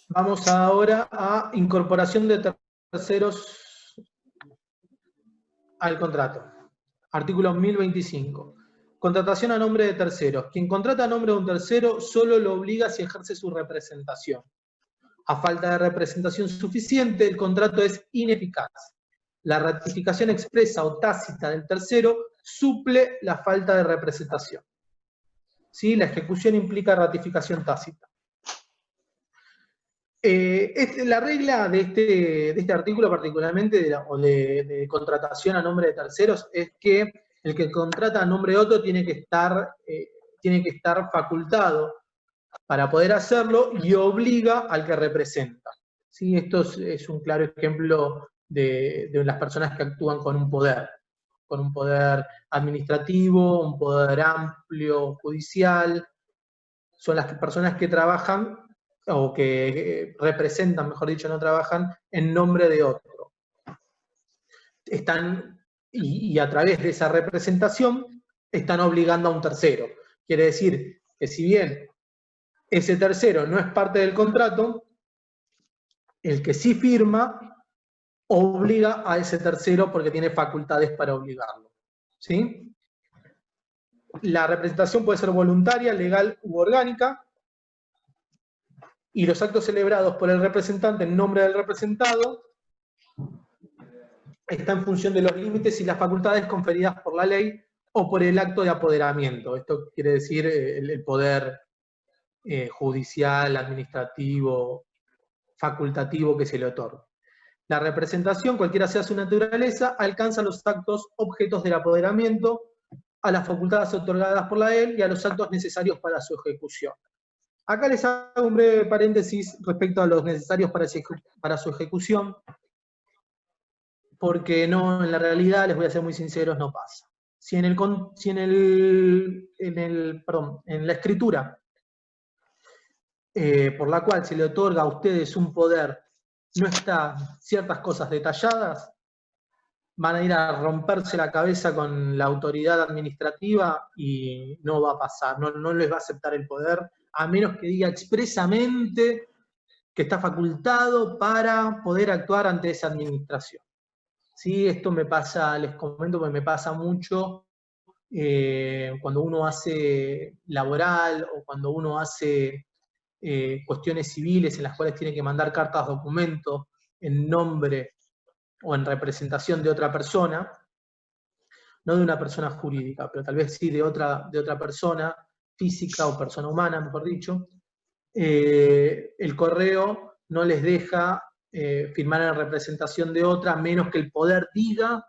vamos ahora a incorporación de terceros al contrato. Artículo 1025. Contratación a nombre de terceros. Quien contrata a nombre de un tercero solo lo obliga si ejerce su representación. A falta de representación suficiente, el contrato es ineficaz. La ratificación expresa o tácita del tercero suple la falta de representación. ¿Sí? La ejecución implica ratificación tácita. La regla de este artículo, particularmente de contratación a nombre de terceros, es que el que contrata a nombre de otro tiene que estar facultado para poder hacerlo y obliga al que representa. ¿Sí? Esto es un claro ejemplo de las personas que actúan con un poder administrativo, un poder amplio, judicial. Son las personas que trabajan, o que representan, mejor dicho, no trabajan, en nombre de otro. Y a través de esa representación, están obligando a un tercero. Quiere decir que si bien ese tercero no es parte del contrato, el que sí firma obliga a ese tercero porque tiene facultades para obligarlo. ¿Sí? La representación puede ser voluntaria, legal u orgánica, y los actos celebrados por el representante en nombre del representado están en función de los límites y las facultades conferidas por la ley o por el acto de apoderamiento. Esto quiere decir el poder judicial, administrativo, facultativo que se le otorga. La representación, cualquiera sea su naturaleza, alcanza los actos objetos del apoderamiento, a las facultades otorgadas por la ley y a los actos necesarios para su ejecución. Acá les hago un breve paréntesis respecto a los necesarios para su ejecución, porque no, en la realidad, les voy a ser muy sinceros, no pasa. Si en la escritura por la cual se le otorga a ustedes un poder, no están ciertas cosas detalladas, van a ir a romperse la cabeza con la autoridad administrativa y no va a pasar, no les va a aceptar el poder, a menos que diga expresamente que está facultado para poder actuar ante esa administración. ¿Sí? Esto me pasa, les comento, porque me pasa mucho cuando uno hace laboral o cuando uno hace cuestiones civiles en las cuales tiene que mandar cartas, documentos en nombre o en representación de otra persona, no de una persona jurídica, pero tal vez sí de otra persona física o persona humana, mejor dicho. El correo no les deja firmar en representación de otra, menos que el poder diga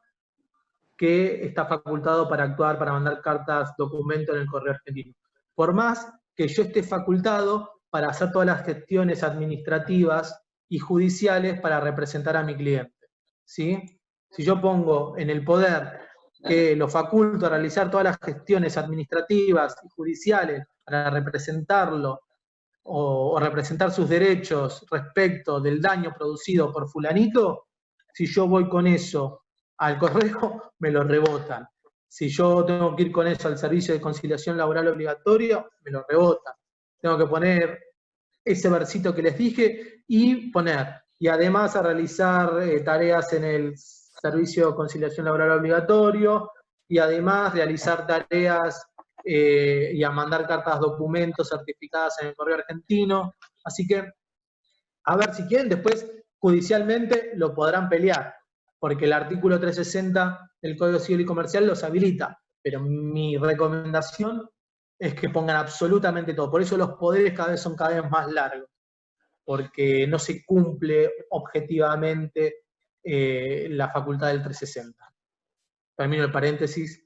que está facultado para actuar, para mandar cartas, documentos en el correo argentino. Por más que yo esté facultado para hacer todas las gestiones administrativas y judiciales para representar a mi cliente, ¿sí? Si yo pongo en el poder que lo faculto a realizar todas las gestiones administrativas y judiciales para representarlo o representar sus derechos respecto del daño producido por fulanito, si yo voy con eso al correo, me lo rebotan. Si yo tengo que ir con eso al servicio de conciliación laboral obligatorio, me lo rebotan. Tengo que poner ese versito que les dije y además a realizar tareas en el servicio de conciliación laboral obligatorio, y además realizar tareas y a mandar cartas documentos certificadas en el correo argentino. Así que, a ver, si quieren, después judicialmente lo podrán pelear, porque el artículo 360 del Código Civil y Comercial los habilita, pero mi recomendación es que pongan absolutamente todo. Por eso los poderes son cada vez más largos, porque no se cumple objetivamente la facultad del 360. Termino el paréntesis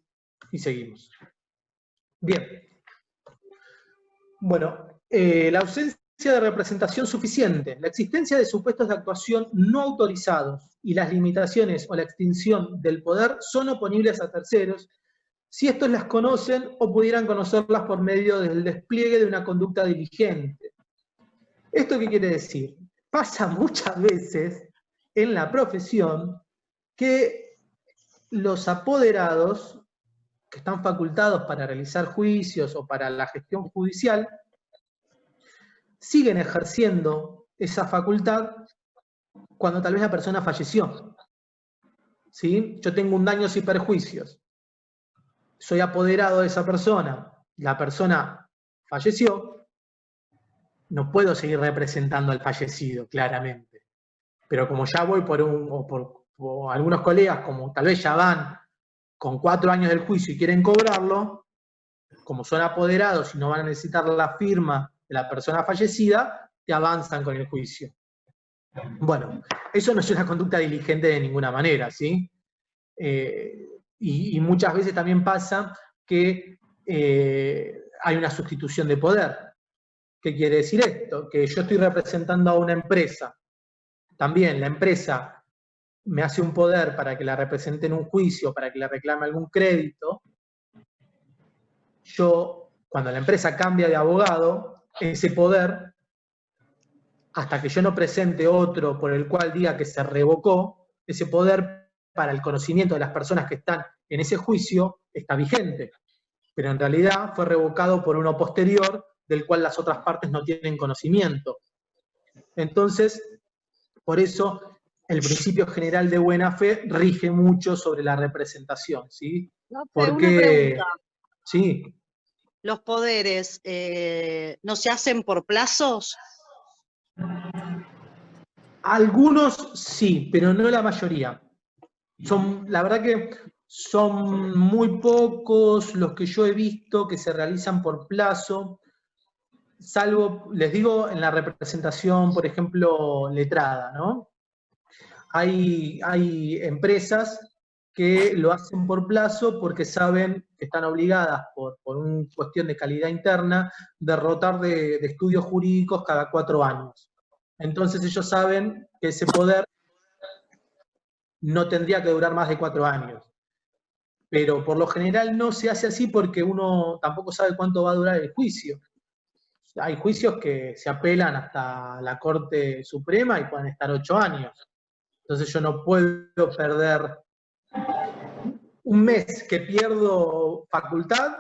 y seguimos. Bien. Bueno, la ausencia de representación suficiente, la existencia de supuestos de actuación no autorizados y las limitaciones o la extinción del poder son oponibles a terceros si estos las conocen o pudieran conocerlas por medio del despliegue de una conducta diligente. ¿Esto qué quiere decir? Pasa muchas veces en la profesión que los apoderados que están facultados para realizar juicios o para la gestión judicial siguen ejerciendo esa facultad cuando tal vez la persona falleció. ¿Sí? Yo tengo un daños y perjuicios, soy apoderado de esa persona, la persona falleció, no puedo seguir representando al fallecido, claramente. Pero como ya voy por algunos colegas, como tal vez ya van con 4 años del juicio y quieren cobrarlo, como son apoderados y no van a necesitar la firma de la persona fallecida, te avanzan con el juicio. Bueno, eso no es una conducta diligente de ninguna manera, ¿sí? Y muchas veces también pasa que hay una sustitución de poder. ¿Qué quiere decir esto? Que yo estoy representando a una empresa. También la empresa me hace un poder para que la represente en un juicio, para que le reclame algún crédito. Yo, cuando la empresa cambia de abogado, ese poder, hasta que yo no presente otro por el cual diga que se revocó, ese poder para el conocimiento de las personas que están en ese juicio está vigente. Pero en realidad fue revocado por uno posterior del cual las otras partes no tienen conocimiento. Entonces, por eso el principio general de buena fe rige mucho sobre la representación, ¿sí? Porque, una pregunta. Sí. ¿Los poderes no se hacen por plazos? Algunos sí, pero no la mayoría. La verdad que son muy pocos los que yo he visto que se realizan por plazo, salvo, les digo, en la representación, por ejemplo, letrada, ¿no? Hay empresas que lo hacen por plazo porque saben que están obligadas por una cuestión de calidad interna de rotar de estudios jurídicos cada 4 años. Entonces ellos saben que ese poder no tendría que durar más de 4 años. Pero por lo general no se hace así porque uno tampoco sabe cuánto va a durar el juicio. Hay juicios que se apelan hasta la Corte Suprema y pueden estar 8 años. Entonces yo no puedo perder un mes que pierdo facultad,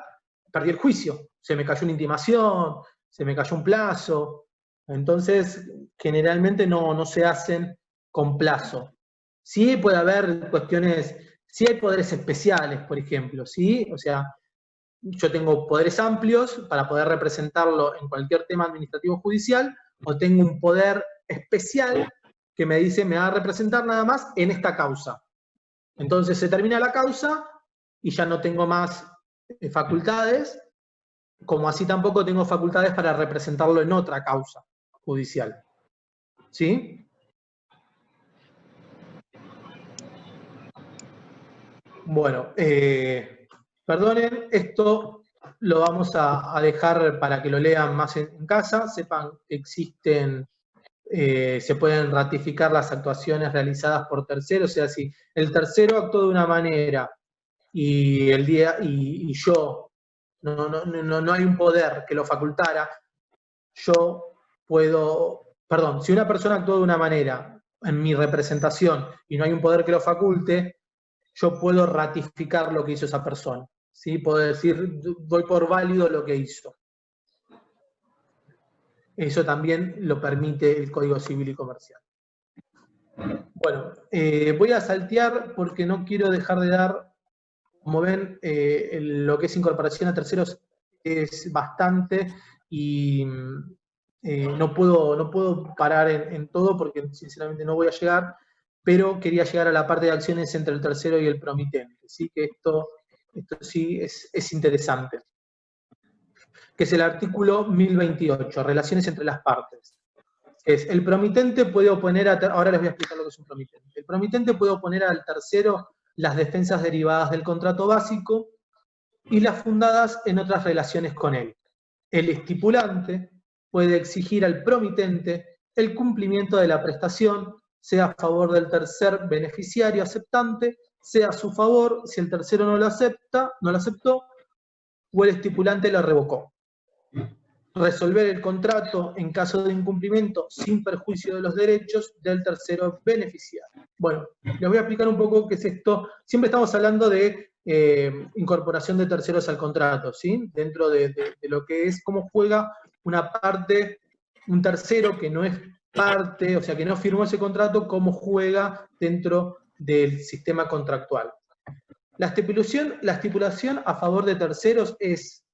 perdí el juicio. Se me cayó una intimación, se me cayó un plazo. Entonces, generalmente no se hacen con plazo. Sí puede haber cuestiones, sí hay poderes especiales, por ejemplo, ¿sí? O sea, yo tengo poderes amplios para poder representarlo en cualquier tema administrativo judicial, o tengo un poder especial que me dice, me va a representar nada más en esta causa. Entonces se termina la causa y ya no tengo más facultades, como así tampoco tengo facultades para representarlo en otra causa judicial. ¿Sí? Bueno, perdonen, esto lo vamos a dejar para que lo lean más en casa. Sepan que existen, se pueden ratificar las actuaciones realizadas por terceros, o sea, si el tercero actuó de una manera y yo no hay un poder que lo facultara, yo puedo, perdón, si una persona actuó de una manera en mi representación y no hay un poder que lo faculte, yo puedo ratificar lo que hizo esa persona, ¿sí? Puedo decir, doy por válido lo que hizo. Eso también lo permite el Código Civil y Comercial. Bueno, voy a saltear porque no quiero dejar de dar, como ven, lo que es incorporación a terceros es bastante y no puedo parar en todo porque sinceramente no voy a llegar, pero quería llegar a la parte de acciones entre el tercero y el promitente, ¿sí? Que esto sí es interesante, que es el artículo 1028, relaciones entre las partes. El promitente puede oponer ahora les voy a explicar lo que es un promitente. El promitente puede oponer al tercero las defensas derivadas del contrato básico y las fundadas en otras relaciones con él. El estipulante puede exigir al promitente el cumplimiento de la prestación, sea a favor del tercer beneficiario aceptante, sea a su favor si el tercero no lo aceptó, o el estipulante lo revocó. Resolver el contrato en caso de incumplimiento sin perjuicio de los derechos del tercero beneficiario. Bueno, les voy a explicar un poco qué es esto. Siempre estamos hablando de incorporación de terceros al contrato, ¿sí? Dentro de lo que es cómo juega una parte, un tercero que no es parte, o sea, que no firmó ese contrato, cómo juega dentro del sistema contractual. La estipulación a favor de terceros es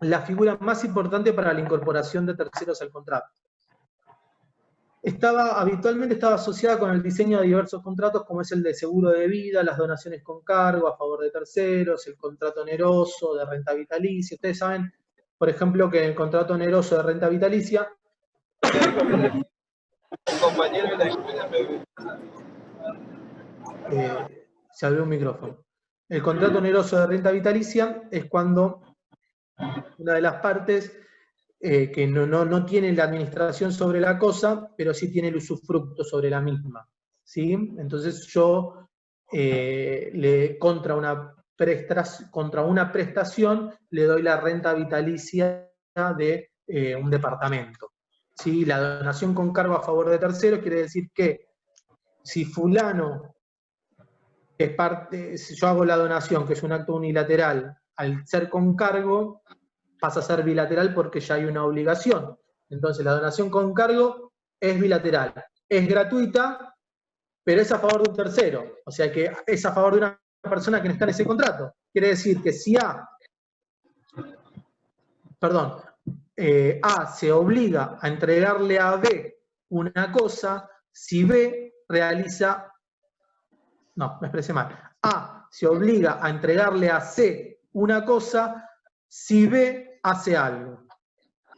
la figura más importante para la incorporación de terceros al contrato. Habitualmente estaba asociada con el diseño de diversos contratos, como es el de seguro de vida, las donaciones con cargo a favor de terceros, el contrato oneroso de renta vitalicia. Ustedes saben, por ejemplo, que en el contrato oneroso de renta vitalicia, se abrió un micrófono. El contrato oneroso de renta vitalicia es cuando una de las partes que no tiene la administración sobre la cosa, pero sí tiene el usufructo sobre la misma, ¿sí? Entonces yo contra una prestación le doy la renta vitalicia de un departamento, ¿sí? La donación con cargo a favor de terceros quiere decir que si fulano es parte, si yo hago la donación, que es un acto unilateral, al ser con cargo, pasa a ser bilateral porque ya hay una obligación. Entonces la donación con cargo es bilateral. Es gratuita, pero es a favor de un tercero. O sea que es a favor de una persona que no está en ese contrato. Quiere decir que si A se obliga a entregarle a B una cosa, si B realiza... No, me expresé mal. A se obliga a entregarle a C una cosa si B hace algo.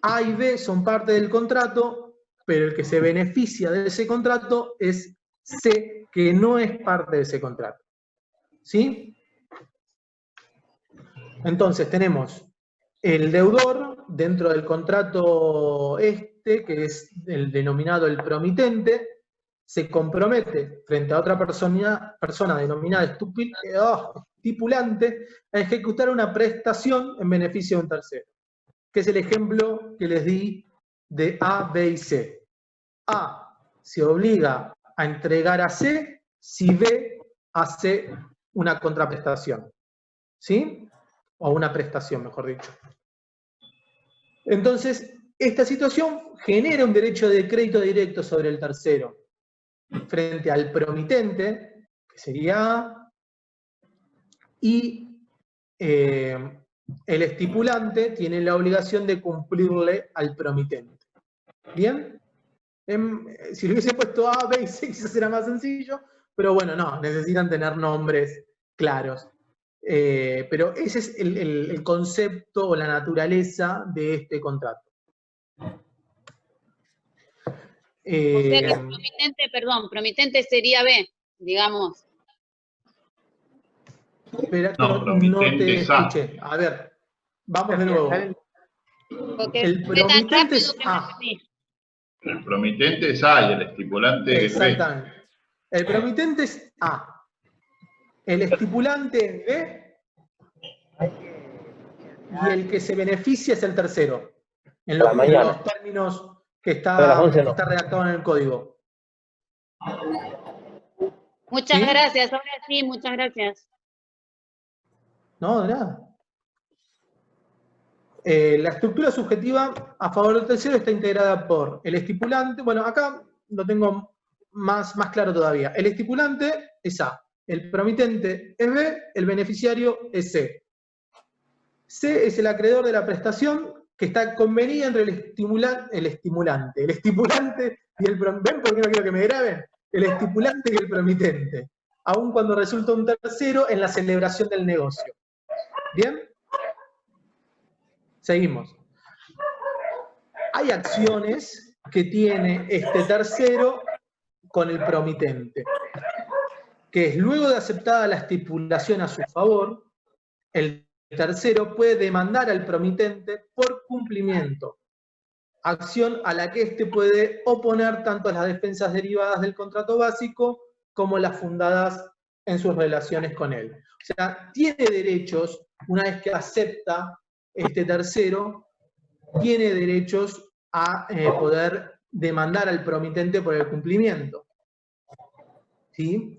A y B son parte del contrato, pero el que se beneficia de ese contrato es C, que no es parte de ese contrato. ¿Sí? Entonces tenemos el deudor dentro del contrato que es el denominado el promitente, se compromete frente a otra persona denominada estipulante a ejecutar una prestación en beneficio de un tercero, que es el ejemplo que les di de A, B y C. A se obliga a entregar a C si B hace una contraprestación, ¿sí? O una prestación, mejor dicho. Entonces, esta situación genera un derecho de crédito directo sobre el tercero frente al promitente, que sería A, y el estipulante tiene la obligación de cumplirle al promitente. ¿Bien? Si le hubiese puesto A, B y C, quizás era más sencillo, pero bueno, no, necesitan tener nombres claros. Pero ese es el concepto o la naturaleza de este contrato. O sea que promitente sería B, digamos. Espera, no te escuché. A ver. Vamos de nuevo. Porque El fue tan promitente es rápido que me A. perdí. El promitente es A y el estipulante es B. Exactamente. El promitente es A. El estipulante es B. Y el que se beneficia es el tercero. En los términos que está redactado en el código. Muchas ¿Sí? gracias, ahora sí, muchas gracias. No, de nada. La estructura subjetiva a favor del tercero está integrada por el estipulante. Bueno, acá lo tengo más claro todavía. El estipulante es A, el promitente es B, el beneficiario es C. C es el acreedor de la prestación que está convenida entre el estipulante y el promitente. ¿Ven por qué no quiero que me graben? El estipulante y el promitente, aun cuando resulta un tercero en la celebración del negocio. ¿Bien? Seguimos. Hay acciones que tiene este tercero con el promitente, que es luego de aceptada la estipulación a su favor, el tercero puede demandar al promitente por cumplimiento, acción a la que éste puede oponer tanto las defensas derivadas del contrato básico como las fundadas en sus relaciones con él. O sea, tiene derechos, una vez que acepta este tercero, tiene derechos a poder demandar al promitente por el cumplimiento. ¿Sí?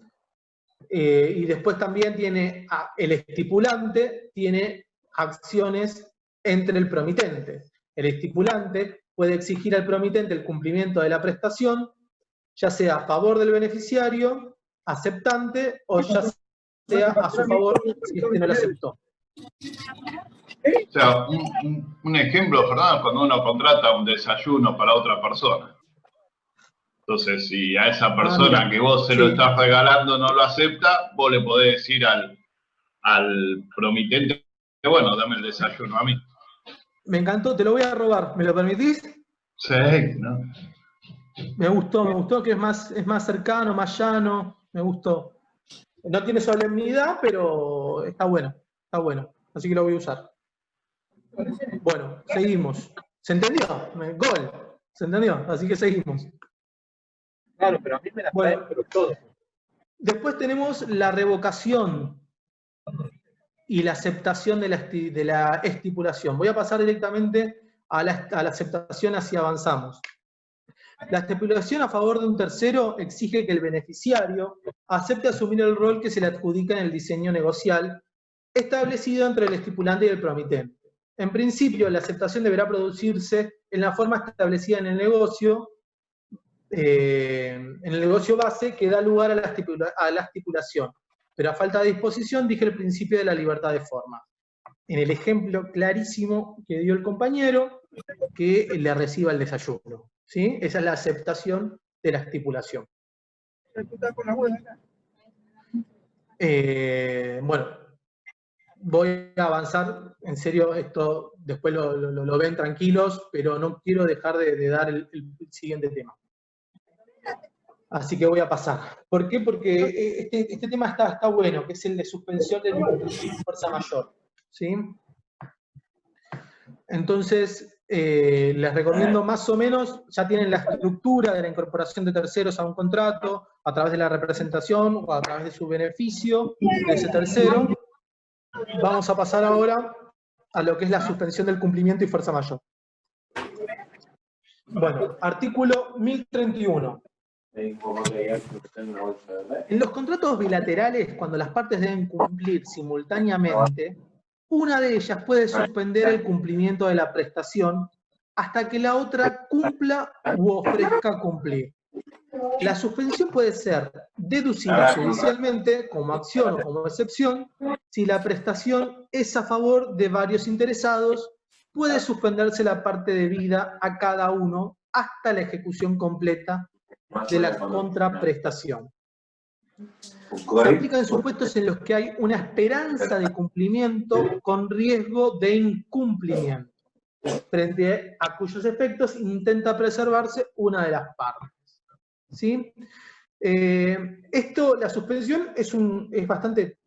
Y después también tiene el estipulante, tiene acciones entre el promitente. El estipulante puede exigir al promitente el cumplimiento de la prestación, ya sea a favor del beneficiario, aceptante, o ya sea a su favor si este no lo aceptó. O sea, un ejemplo, Fernando, cuando uno contrata un desayuno para otra persona. Entonces, si a esa persona que vos se lo estás regalando no lo acepta, vos le podés decir al promitente que, bueno, dame el desayuno a mí. Me encantó, te lo voy a robar, ¿me lo permitís? Sí, ¿no? Me gustó que es más cercano, más llano, me gustó. No tiene solemnidad, pero está bueno, así que lo voy a usar. Bueno, seguimos. ¿Se entendió? Gol, ¿se entendió? Así que seguimos. Claro, pero a mí me la traen, pero todo. Después tenemos la revocación y la aceptación de la estipulación. Voy a pasar directamente a la aceptación, así avanzamos. La estipulación a favor de un tercero exige que el beneficiario acepte asumir el rol que se le adjudica en el diseño negocial establecido entre el estipulante y el promitente. En principio, la aceptación deberá producirse en la forma establecida en el negocio base que da lugar a la estipulación. Pero a falta de disposición, dije el principio de la libertad de forma. En el ejemplo clarísimo que dio el compañero, que le reciba el desayuno. ¿Sí? Esa es la aceptación de la estipulación. Bueno, voy a avanzar, en serio, esto después lo ven tranquilos, pero no quiero dejar de dar el siguiente tema. Así que voy a pasar. ¿Por qué? Porque este tema está bueno, que es el de suspensión del incumplimiento de fuerza mayor. ¿Sí? Entonces, les recomiendo más o menos, ya tienen la estructura de la incorporación de terceros a un contrato, a través de la representación o a través de su beneficio de ese tercero. Vamos a pasar ahora a lo que es la suspensión del cumplimiento y fuerza mayor. Bueno, artículo 1031. En los contratos bilaterales, cuando las partes deben cumplir simultáneamente, una de ellas puede suspender el cumplimiento de la prestación hasta que la otra cumpla u ofrezca cumplir. La suspensión puede ser deducida judicialmente como acción o como excepción. Si la prestación es a favor de varios interesados, puede suspenderse la parte debida a cada uno hasta la ejecución completa de la contraprestación. Se aplican supuestos en los que hay una esperanza de cumplimiento con riesgo de incumplimiento, frente a cuyos efectos intenta preservarse una de las partes. ¿Sí? La suspensión es bastante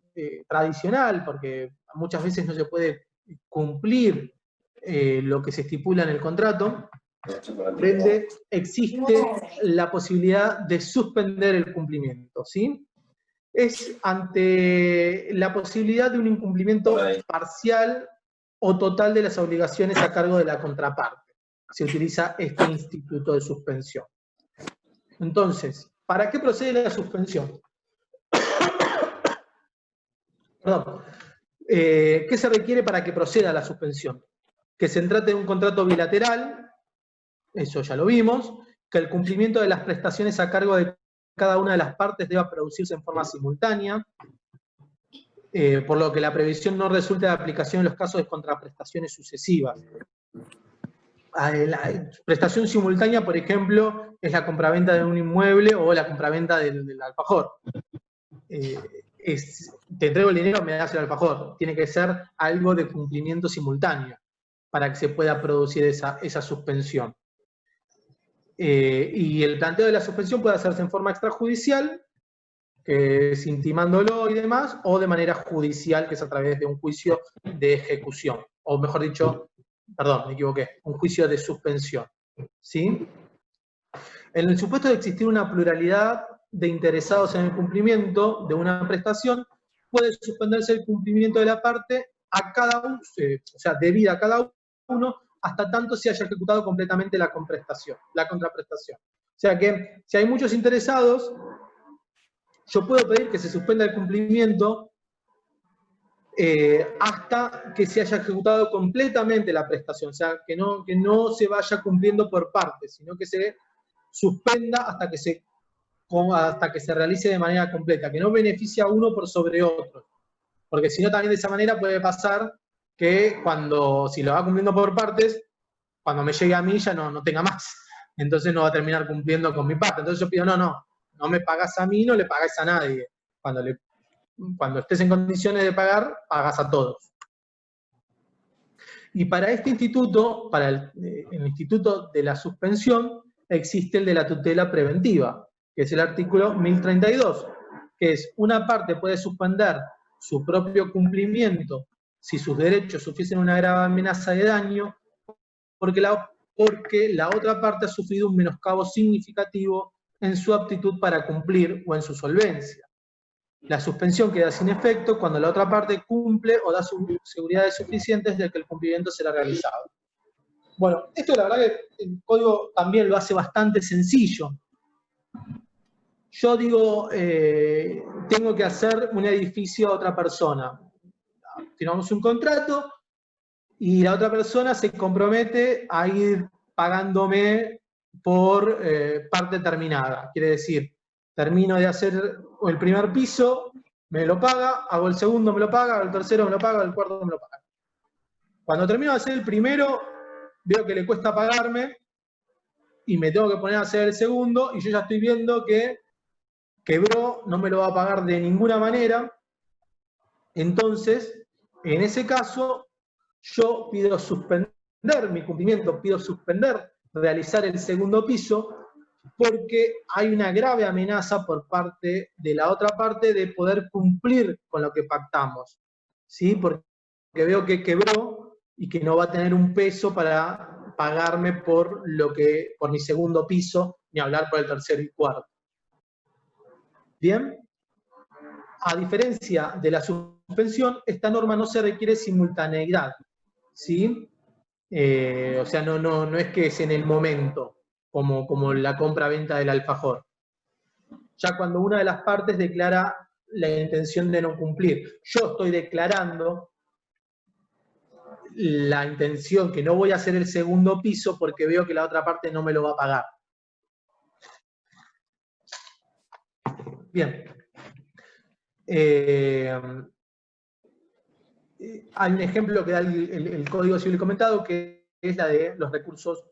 tradicional, porque muchas veces no se puede cumplir lo que se estipula en el contrato, por ende, existe la posibilidad de suspender el cumplimiento, ¿sí? Es ante la posibilidad de un incumplimiento parcial o total de las obligaciones a cargo de la contraparte. Se utiliza este instituto de suspensión. Entonces, ¿para qué procede la suspensión? Perdón. ¿Qué se requiere para que proceda la suspensión? Que se trate de un contrato bilateral, eso ya lo vimos, que el cumplimiento de las prestaciones a cargo de cada una de las partes deba producirse en forma simultánea, por lo que la previsión no resulte de aplicación en los casos de contraprestaciones sucesivas. La prestación simultánea, por ejemplo, es la compraventa de un inmueble o la compraventa del alfajor. Te entrego el dinero, me das el alfajor. Tiene que ser algo de cumplimiento simultáneo para que se pueda producir esa suspensión. Y el planteo de la suspensión puede hacerse en forma extrajudicial, que es intimándolo y demás, o de manera judicial, que es a través de un juicio de ejecución. O mejor dicho, perdón, me equivoqué, un juicio de suspensión. ¿Sí? En el supuesto de existir una pluralidad de interesados en el cumplimiento de una prestación, puede suspenderse el cumplimiento de la parte a cada uno, o sea, debida a cada uno, hasta tanto se haya ejecutado completamente la contraprestación. O sea que, si hay muchos interesados, yo puedo pedir que se suspenda el cumplimiento hasta que se haya ejecutado completamente la prestación. O sea, que no se vaya cumpliendo por partes, sino que se suspenda hasta que se realice de manera completa, que no beneficie a uno por sobre otro. Porque si no, también de esa manera puede pasar que si lo va cumpliendo por partes, cuando me llegue a mí ya no tenga más. Entonces no va a terminar cumpliendo con mi parte. Entonces yo pido, no me pagás a mí, no le pagás a nadie. Cuando estés en condiciones de pagar, pagás a todos. Y para este instituto, para el instituto de la suspensión, existe el de la tutela preventiva, que es el artículo 1032, que es una parte puede suspender su propio cumplimiento si sus derechos sufriesen una grave amenaza de daño, porque la otra parte ha sufrido un menoscabo significativo en su aptitud para cumplir o en su solvencia. La suspensión queda sin efecto cuando la otra parte cumple o da seguridades suficientes de que el cumplimiento será realizado. Bueno, esto la verdad que el código también lo hace bastante sencillo. Yo digo, tengo que hacer un edificio a otra persona. Firmamos un contrato y la otra persona se compromete a ir pagándome por parte terminada. Quiere decir, termino de hacer el primer piso, me lo paga, hago el segundo, me lo paga, hago el tercero, me lo paga, el cuarto, me lo paga. Cuando termino de hacer el primero, veo que le cuesta pagarme y me tengo que poner a hacer el segundo y yo ya estoy viendo que quebró, no me lo va a pagar de ninguna manera. Entonces, en ese caso, yo pido suspender mi cumplimiento, pido suspender realizar el segundo piso, porque hay una grave amenaza por parte de la otra parte de poder cumplir con lo que pactamos, ¿sí? Porque veo que quebró y que no va a tener un peso para pagarme por mi segundo piso, ni hablar por el tercero y cuarto. ¿Bien? A diferencia de la suspensión, esta norma no se requiere simultaneidad, ¿sí? O sea, no es que es en el momento, como la compra-venta del alfajor. Ya cuando una de las partes declara la intención de no cumplir. Yo estoy declarando la intención que no voy a hacer el segundo piso porque veo que la otra parte no me lo va a pagar. Bien. Hay un ejemplo que da el Código Civil comentado, que es la de los recursos,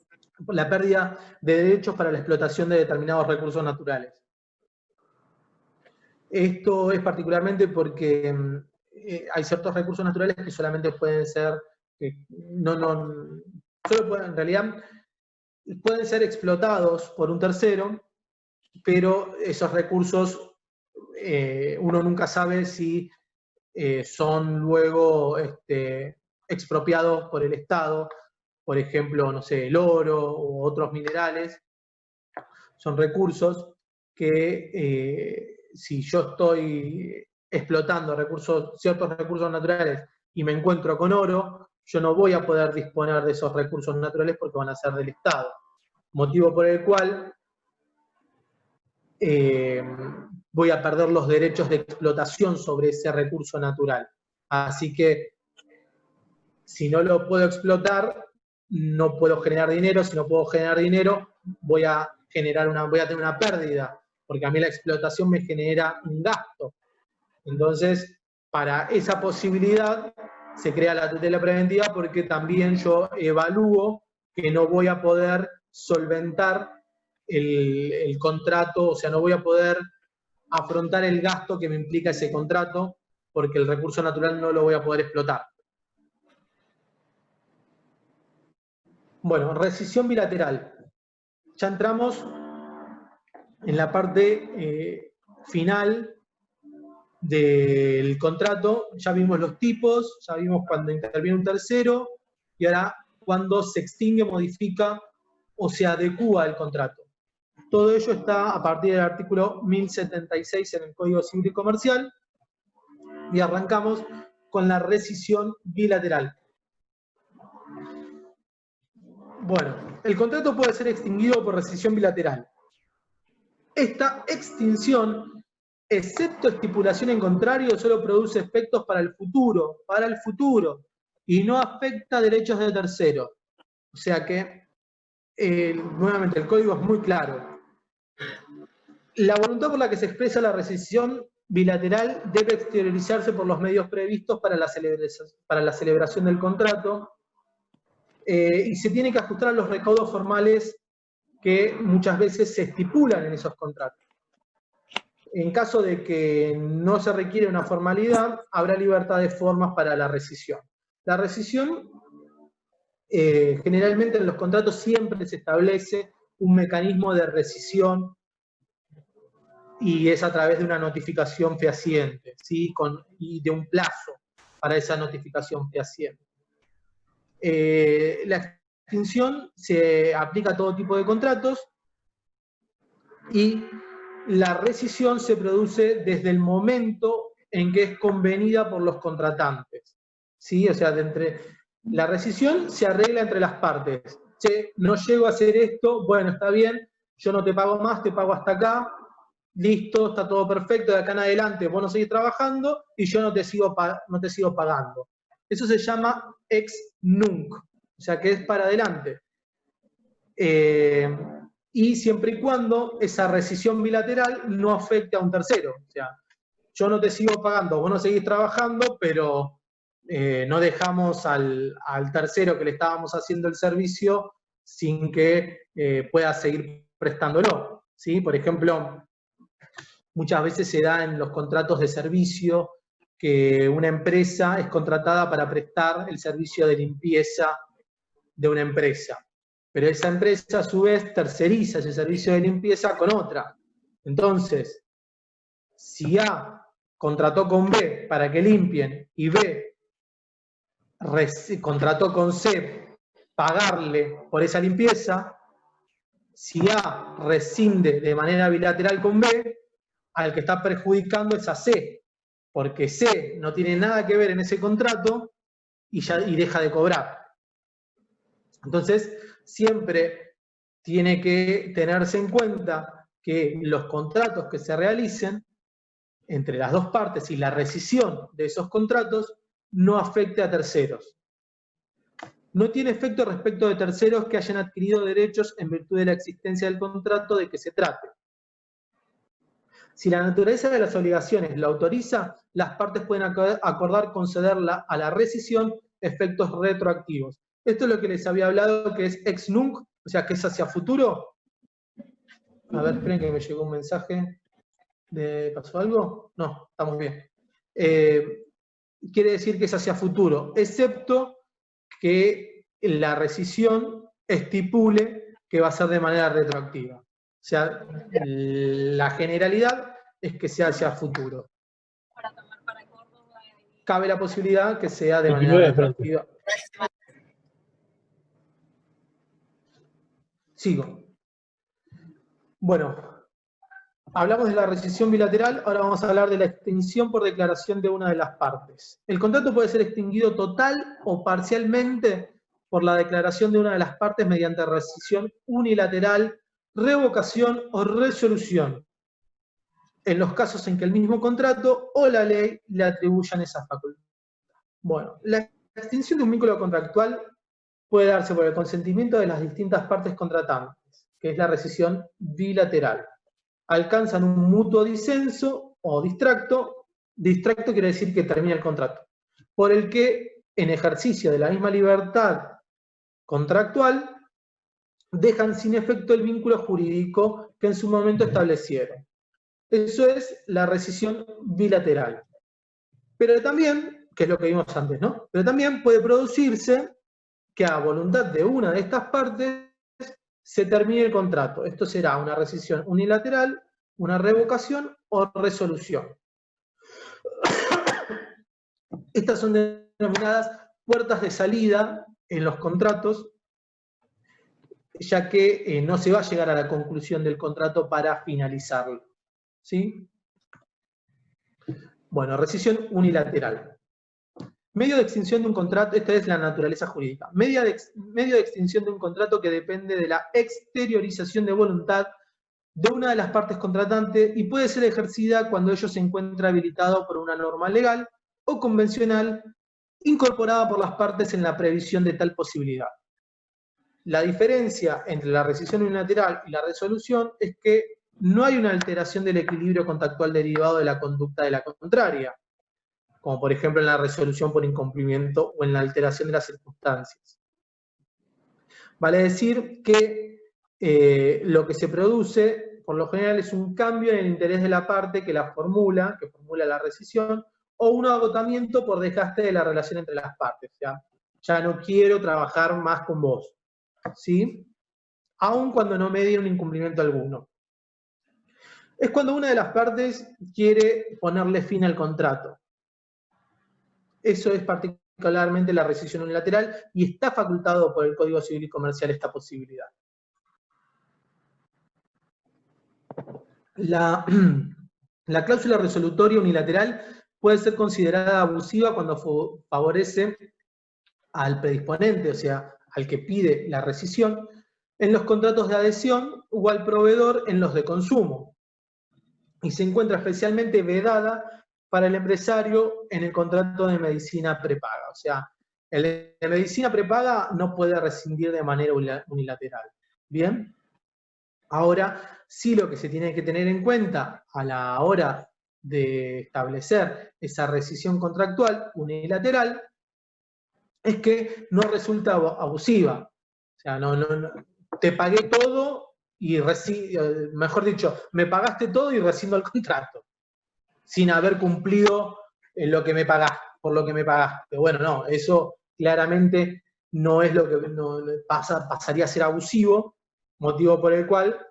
la pérdida de derechos para la explotación de determinados recursos naturales. Esto es particularmente porque hay ciertos recursos naturales que solamente pueden ser, en realidad pueden ser explotados por un tercero, pero esos recursos uno nunca sabe si son luego expropiados por el Estado, por ejemplo, no sé, el oro u otros minerales. Son recursos que si yo estoy explotando ciertos recursos naturales y me encuentro con oro, yo no voy a poder disponer de esos recursos naturales porque van a ser del Estado. Motivo por el cual voy a perder los derechos de explotación sobre ese recurso natural. Así que, si no lo puedo explotar, no puedo generar dinero. Si no puedo generar dinero, voy a tener una pérdida, porque a mí la explotación me genera un gasto. Entonces, para esa posibilidad se crea la tutela preventiva, porque también yo evalúo que no voy a poder solventar el contrato, o sea, no voy a poder afrontar el gasto que me implica ese contrato, porque el recurso natural no lo voy a poder explotar. Bueno, rescisión bilateral. Ya entramos en la parte final del contrato. Ya vimos los tipos, ya vimos cuando interviene un tercero, y ahora cuando se extingue, modifica o se adecúa el contrato. Todo ello está a partir del artículo 1076 en el Código Civil y Comercial, y arrancamos con la rescisión bilateral. Bueno, el contrato puede ser extinguido por rescisión bilateral. Esta extinción, excepto estipulación en contrario, solo produce efectos para el futuro, y no afecta derechos de terceros. O sea que, nuevamente, el código es muy claro. La voluntad por la que se expresa la rescisión bilateral debe exteriorizarse por los medios previstos para la celebración del contrato, y se tiene que ajustar a los recaudos formales que muchas veces se estipulan en esos contratos. En caso de que no se requiere una formalidad, habrá libertad de formas para la rescisión. La rescisión, generalmente en los contratos siempre se establece un mecanismo de rescisión, y es a través de una notificación fehaciente, ¿sí? Y de un plazo para esa notificación fehaciente. La extinción se aplica a todo tipo de contratos, y la rescisión se produce desde el momento en que es convenida por los contratantes, ¿sí? O sea, la rescisión se arregla entre las partes. Che, no llego a hacer esto, bueno, está bien, yo no te pago más, te pago hasta acá, listo, está todo perfecto, de acá en adelante vos no seguís trabajando y yo no te sigo pagando. Eso se llama ex nunc, o sea que es para adelante. Y siempre y cuando esa rescisión bilateral no afecte a un tercero. O sea, yo no te sigo pagando, vos no seguís trabajando, pero no dejamos al tercero que le estábamos haciendo el servicio sin que pueda seguir prestándolo, ¿sí? Por ejemplo, muchas veces se da en los contratos de servicio que una empresa es contratada para prestar el servicio de limpieza de una empresa. Pero esa empresa, a su vez, terceriza ese servicio de limpieza con otra. Entonces, si A contrató con B para que limpien, y B contrató con C pagarle por esa limpieza, si A rescinde de manera bilateral con B, al que está perjudicando es a C, porque C no tiene nada que ver en ese contrato y deja de cobrar. Entonces, siempre tiene que tenerse en cuenta que los contratos que se realicen entre las dos partes y la rescisión de esos contratos no afecte a terceros. No tiene efecto respecto de terceros que hayan adquirido derechos en virtud de la existencia del contrato de que se trate. Si la naturaleza de las obligaciones lo autoriza, las partes pueden acordar conceder a la rescisión efectos retroactivos. Esto es lo que les había hablado, que es ex nunc, o sea, que es hacia futuro. A ver, esperen que me llegó un mensaje. ¿Pasó algo? No, estamos bien. Quiere decir que es hacia futuro, excepto que la rescisión estipule que va a ser de manera retroactiva. O sea, la generalidad es que sea hacia futuro. Cabe la posibilidad que sea de manera retroactiva. Sigo. Bueno, hablamos de la rescisión bilateral, ahora vamos a hablar de la extinción por declaración de una de las partes. El contrato puede ser extinguido total o parcialmente por la declaración de una de las partes mediante rescisión unilateral, revocación o resolución, en los casos en que el mismo contrato o la ley le atribuyan esa facultad. Bueno, la extinción de un vínculo contractual puede darse por el consentimiento de las distintas partes contratantes, que es la rescisión bilateral. Alcanzan un mutuo disenso o distracto quiere decir que termina el contrato, por el que, en ejercicio de la misma libertad contractual, dejan sin efecto el vínculo jurídico que en su momento establecieron. Eso es la rescisión bilateral. Pero también, que es lo que vimos antes, ¿no? Pero también puede producirse que a voluntad de una de estas partes se termine el contrato. Esto será una rescisión unilateral, una revocación o resolución. Estas son denominadas puertas de salida en los contratos, ya que no se va a llegar a la conclusión del contrato para finalizarlo. ¿Sí? Bueno, rescisión unilateral. Medio de extinción de un contrato, esta es la naturaleza jurídica. Medio de extinción de un contrato que depende de la exteriorización de voluntad de una de las partes contratantes y puede ser ejercida cuando ello se encuentra habilitado por una norma legal o convencional incorporada por las partes en la previsión de tal posibilidad. La diferencia entre la rescisión unilateral y la resolución es que no hay una alteración del equilibrio contractual derivado de la conducta de la contraria, como por ejemplo en la resolución por incumplimiento o en la alteración de las circunstancias. Vale decir que lo que se produce, por lo general, es un cambio en el interés de la parte que formula la rescisión, o un agotamiento por desgaste de la relación entre las partes. O sea, ya no quiero trabajar más con vos, ¿sí? Aun cuando no me dieron incumplimiento alguno. Es cuando una de las partes quiere ponerle fin al contrato. Eso es particularmente la rescisión unilateral y está facultado por el Código Civil y Comercial esta posibilidad. La cláusula resolutoria unilateral puede ser considerada abusiva cuando favorece al predisponente, o sea, al que pide la rescisión, en los contratos de adhesión o al proveedor en los de consumo. Y se encuentra especialmente vedada para el empresario en el contrato de medicina prepaga. O sea, el de medicina prepaga no puede rescindir de manera unilateral. ¿Bien? Ahora, sí lo que se tiene que tener en cuenta a la hora de establecer esa rescisión contractual unilateral es que no resulta abusiva. O sea, no, te pagué todo y mejor dicho, me pagaste todo y rescindo el contrato, sin haber cumplido lo que me pagaste, por lo que me pagaste. Bueno, no, eso claramente no es lo que pasaría a ser abusivo, motivo por el cual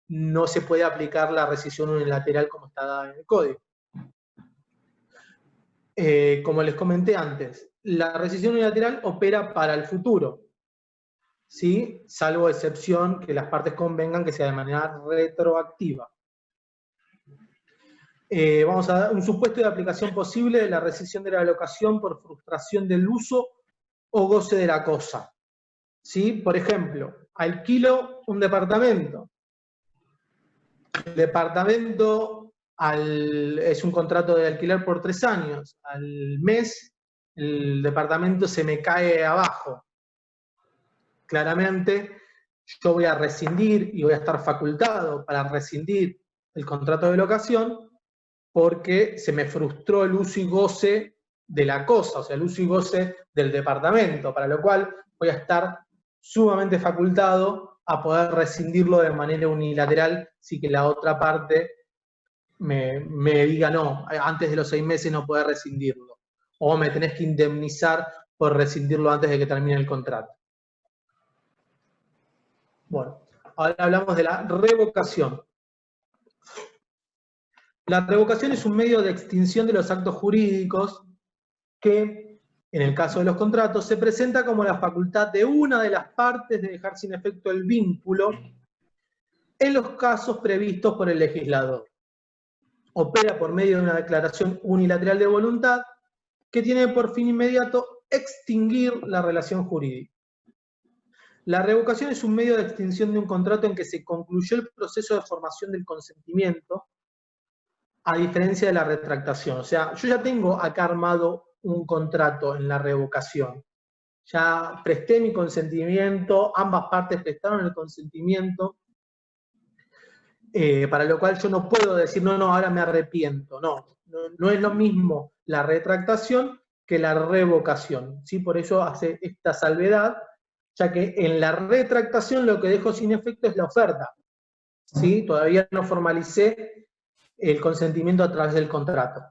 no se puede aplicar la rescisión unilateral como está dada en el código. Como les comenté antes, la rescisión unilateral opera para el futuro, ¿sí? Salvo excepción que las partes convengan que sea de manera retroactiva. Vamos a dar un supuesto de aplicación posible de la rescisión de la locación por frustración del uso o goce de la cosa. ¿Sí? Por ejemplo, alquilo un departamento. El departamento es un contrato de alquiler por 3 años. Al mes, el departamento se me cae abajo. Claramente, yo voy a rescindir y voy a estar facultado para rescindir el contrato de locación porque se me frustró el uso y goce de la cosa, o sea, el uso y goce del departamento, para lo cual voy a estar sumamente facultado a poder rescindirlo de manera unilateral si que la otra parte me diga no, antes de los 6 meses no podés rescindirlo, o me tenés que indemnizar por rescindirlo antes de que termine el contrato. Bueno, ahora hablamos de la revocación. La revocación es un medio de extinción de los actos jurídicos que en el caso de los contratos, se presenta como la facultad de una de las partes de dejar sin efecto el vínculo en los casos previstos por el legislador. Opera por medio de una declaración unilateral de voluntad que tiene por fin inmediato extinguir la relación jurídica. La revocación es un medio de extinción de un contrato en que se concluyó el proceso de formación del consentimiento, a diferencia de la retractación. O sea, yo ya tengo acá armado un contrato en la revocación. Ya presté mi consentimiento, ambas partes prestaron el consentimiento, para lo cual yo no puedo decir, no, ahora me arrepiento. No es lo mismo la retractación que la revocación, ¿sí? Por eso hace esta salvedad, ya que en la retractación lo que dejo sin efecto es la oferta, ¿sí? Todavía no formalicé el consentimiento a través del contrato.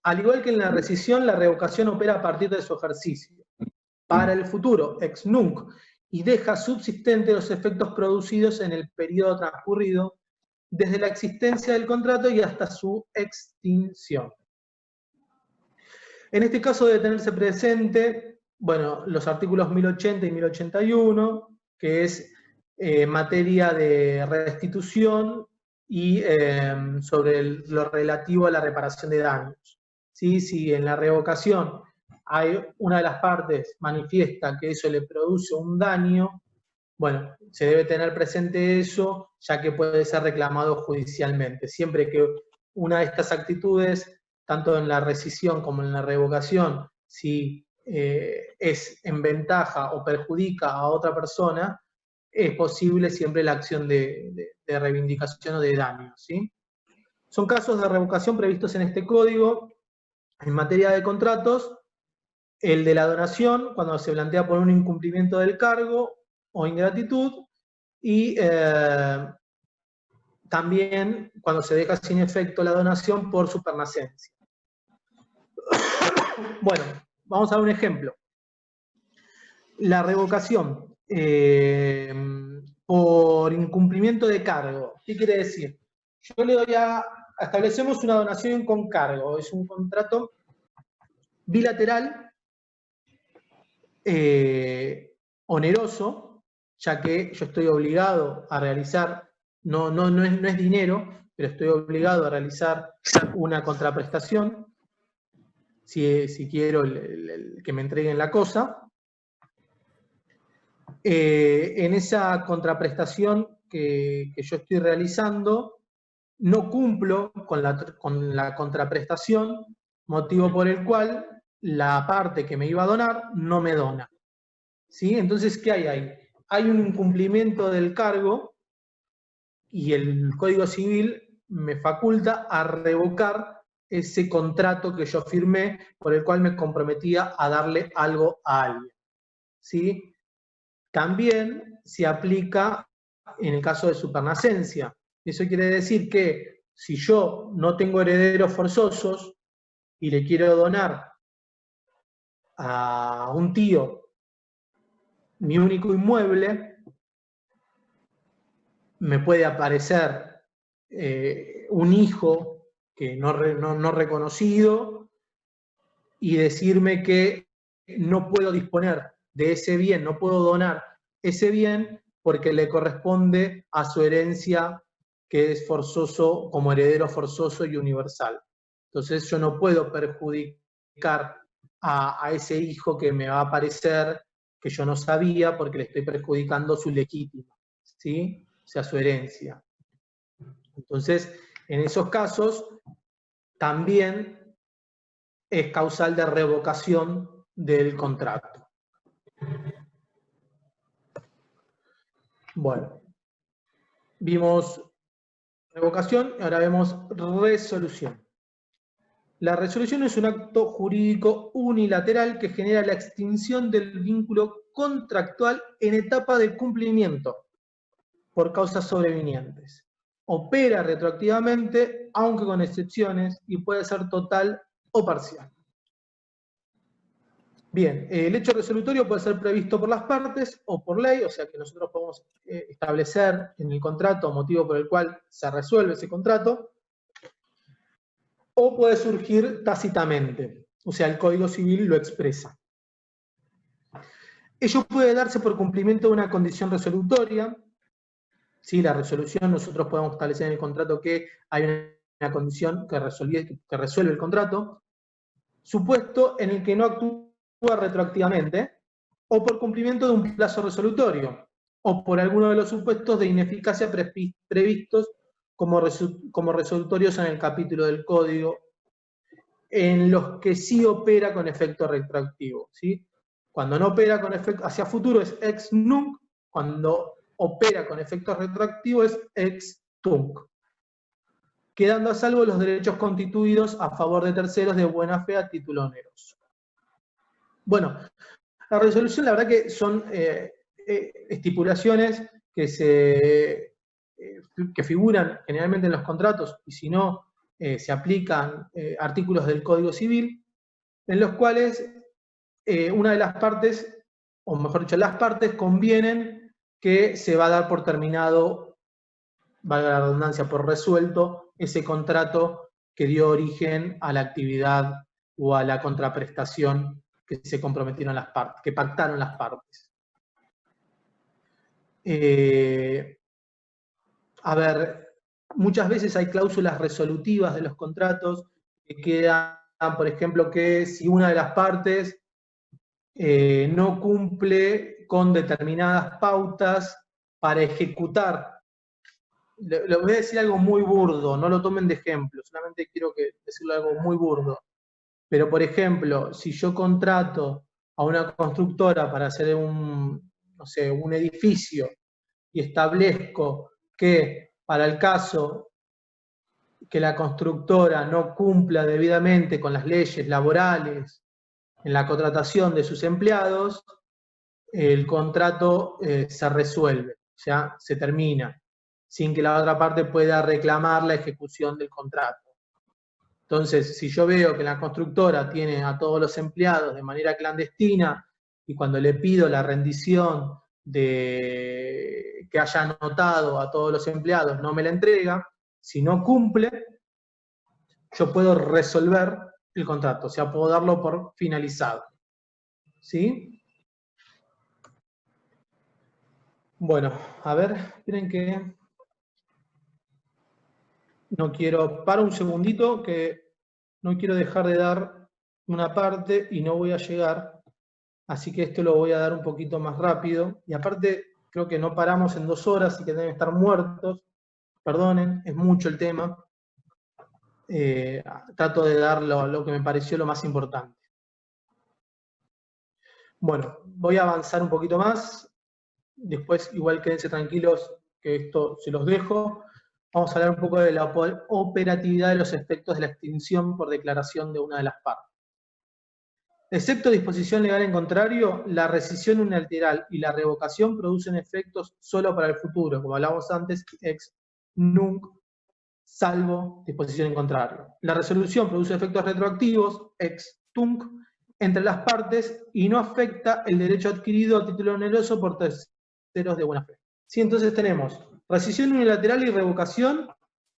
Al igual que en la rescisión, la revocación opera a partir de su ejercicio. Para el futuro, ex nunc, y deja subsistentes los efectos producidos en el periodo transcurrido desde la existencia del contrato y hasta su extinción. En este caso debe tenerse presente, bueno, los artículos 1080 y 1081, que es materia de restitución y sobre lo relativo a la reparación de daños. ¿Sí? Si en la revocación una de las partes manifiesta que eso le produce un daño, bueno, se debe tener presente eso, ya que puede ser reclamado judicialmente. Siempre que una de estas actitudes, tanto en la rescisión como en la revocación, si es en ventaja o perjudica a otra persona, es posible siempre la acción de reivindicación o de daño, ¿sí? Son casos de revocación previstos en este código. En materia de contratos, el de la donación, cuando se plantea por un incumplimiento del cargo o ingratitud, y también cuando se deja sin efecto la donación por supernacencia. Bueno, vamos a dar un ejemplo. La revocación por incumplimiento de cargo. ¿Qué quiere decir? Yo le doy establecemos una donación con cargo. Es un contrato bilateral, oneroso, ya que yo estoy obligado a realizar, no es dinero, pero estoy obligado a realizar una contraprestación, si quiero que me entreguen la cosa. En esa contraprestación que yo estoy realizando, no cumplo con la contraprestación, motivo por el cual la parte que me iba a donar no me dona. ¿Sí? Entonces, ¿qué hay ahí? Hay un incumplimiento del cargo y el Código Civil me faculta a revocar ese contrato que yo firmé por el cual me comprometía a darle algo a alguien. ¿Sí? También se aplica en el caso de supernacencia. Eso quiere decir que si yo no tengo herederos forzosos y le quiero donar a un tío mi único inmueble, me puede aparecer un hijo que no reconocido y decirme que no puedo disponer de ese bien, no puedo donar ese bien porque le corresponde a su herencia, que es forzoso, como heredero forzoso y universal. Entonces yo no puedo perjudicar a ese hijo que me va a aparecer, que yo no sabía, porque le estoy perjudicando su legítimo, ¿sí? O sea, su herencia. Entonces, en esos casos, también es causal de revocación del contrato. Bueno, vimos revocación y ahora vemos resolución. La resolución es un acto jurídico unilateral que genera la extinción del vínculo contractual en etapa de cumplimiento por causas sobrevinientes. Opera retroactivamente, aunque con excepciones, y puede ser total o parcial. Bien, el hecho resolutorio puede ser previsto por las partes o por ley, o sea que nosotros podemos establecer en el contrato motivo por el cual se resuelve ese contrato. o puede surgir tácitamente, o sea, el Código Civil lo expresa. Ello puede darse por cumplimiento de una condición resolutoria. ¿Sí? La resolución, nosotros podemos establecer en el contrato que hay una condición que resuelve el contrato, supuesto en el que no actúa retroactivamente, o por cumplimiento de un plazo resolutorio, o por alguno de los supuestos de ineficacia previstos como resolutorios en el capítulo del Código, en los que sí opera con efecto retroactivo. ¿Sí? Cuando no opera con efecto hacia futuro es ex nunc, cuando opera con efecto retroactivo es ex tunc, quedando a salvo los derechos constituidos a favor de terceros de buena fe a título oneroso. Bueno, la resolución, la verdad que son estipulaciones que figuran generalmente en los contratos, y si no, se aplican artículos del Código Civil, en los cuales una de las partes, o mejor dicho, las partes convienen que se va a dar por terminado, valga la redundancia, por resuelto, ese contrato que dio origen a la actividad o a la contraprestación que se comprometieron las partes, que pactaron las partes. A ver, muchas veces hay cláusulas resolutivas de los contratos que quedan, por ejemplo, que si una de las partes no cumple con determinadas pautas para ejecutar. Les voy a decir algo muy burdo, no lo tomen de ejemplo, solamente quiero decirle algo muy burdo. Pero, por ejemplo, si yo contrato a una constructora para hacer un edificio y establezco que para el caso que la constructora no cumpla debidamente con las leyes laborales en la contratación de sus empleados, el contrato se resuelve, ya se termina, sin que la otra parte pueda reclamar la ejecución del contrato. Entonces, si yo veo que la constructora tiene a todos los empleados de manera clandestina, y cuando le pido la rendición de que haya anotado a todos los empleados no me la entrega, si no cumple, yo puedo resolver el contrato, o sea, puedo darlo por finalizado. ¿Sí? Bueno, a ver, esperen que no quiero, para un segundito, que no quiero dejar de dar una parte y no voy a llegar, así que esto lo voy a dar un poquito más rápido, y aparte creo que no paramos en 2 horas y que deben estar muertos, perdonen, es mucho el tema, trato de dar lo que me pareció lo más importante. Bueno, voy a avanzar un poquito más, después igual quédense tranquilos que esto se los dejo. Vamos a hablar un poco de la operatividad de los efectos de la extinción por declaración de una de las partes. Excepto disposición legal en contrario, la rescisión unilateral y la revocación producen efectos solo para el futuro, como hablábamos antes, ex nunc, salvo disposición en contrario. La resolución produce efectos retroactivos, ex tunc, entre las partes y no afecta el derecho adquirido a título oneroso por terceros de buena fe. Sí, entonces tenemos rescisión unilateral y revocación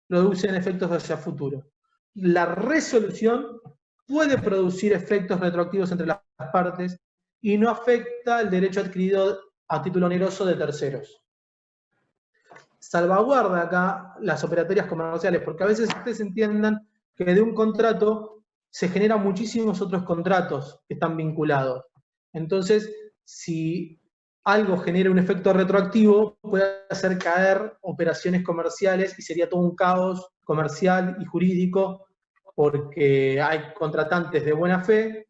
producen efectos hacia futuro. La resolución puede producir efectos retroactivos entre las partes y no afecta el derecho adquirido a título oneroso de terceros. Salvaguarda acá las operatorias comerciales, porque a veces ustedes entiendan que de un contrato se generan muchísimos otros contratos que están vinculados. Entonces, si algo genera un efecto retroactivo, puede hacer caer operaciones comerciales y sería todo un caos comercial y jurídico, porque hay contratantes de buena fe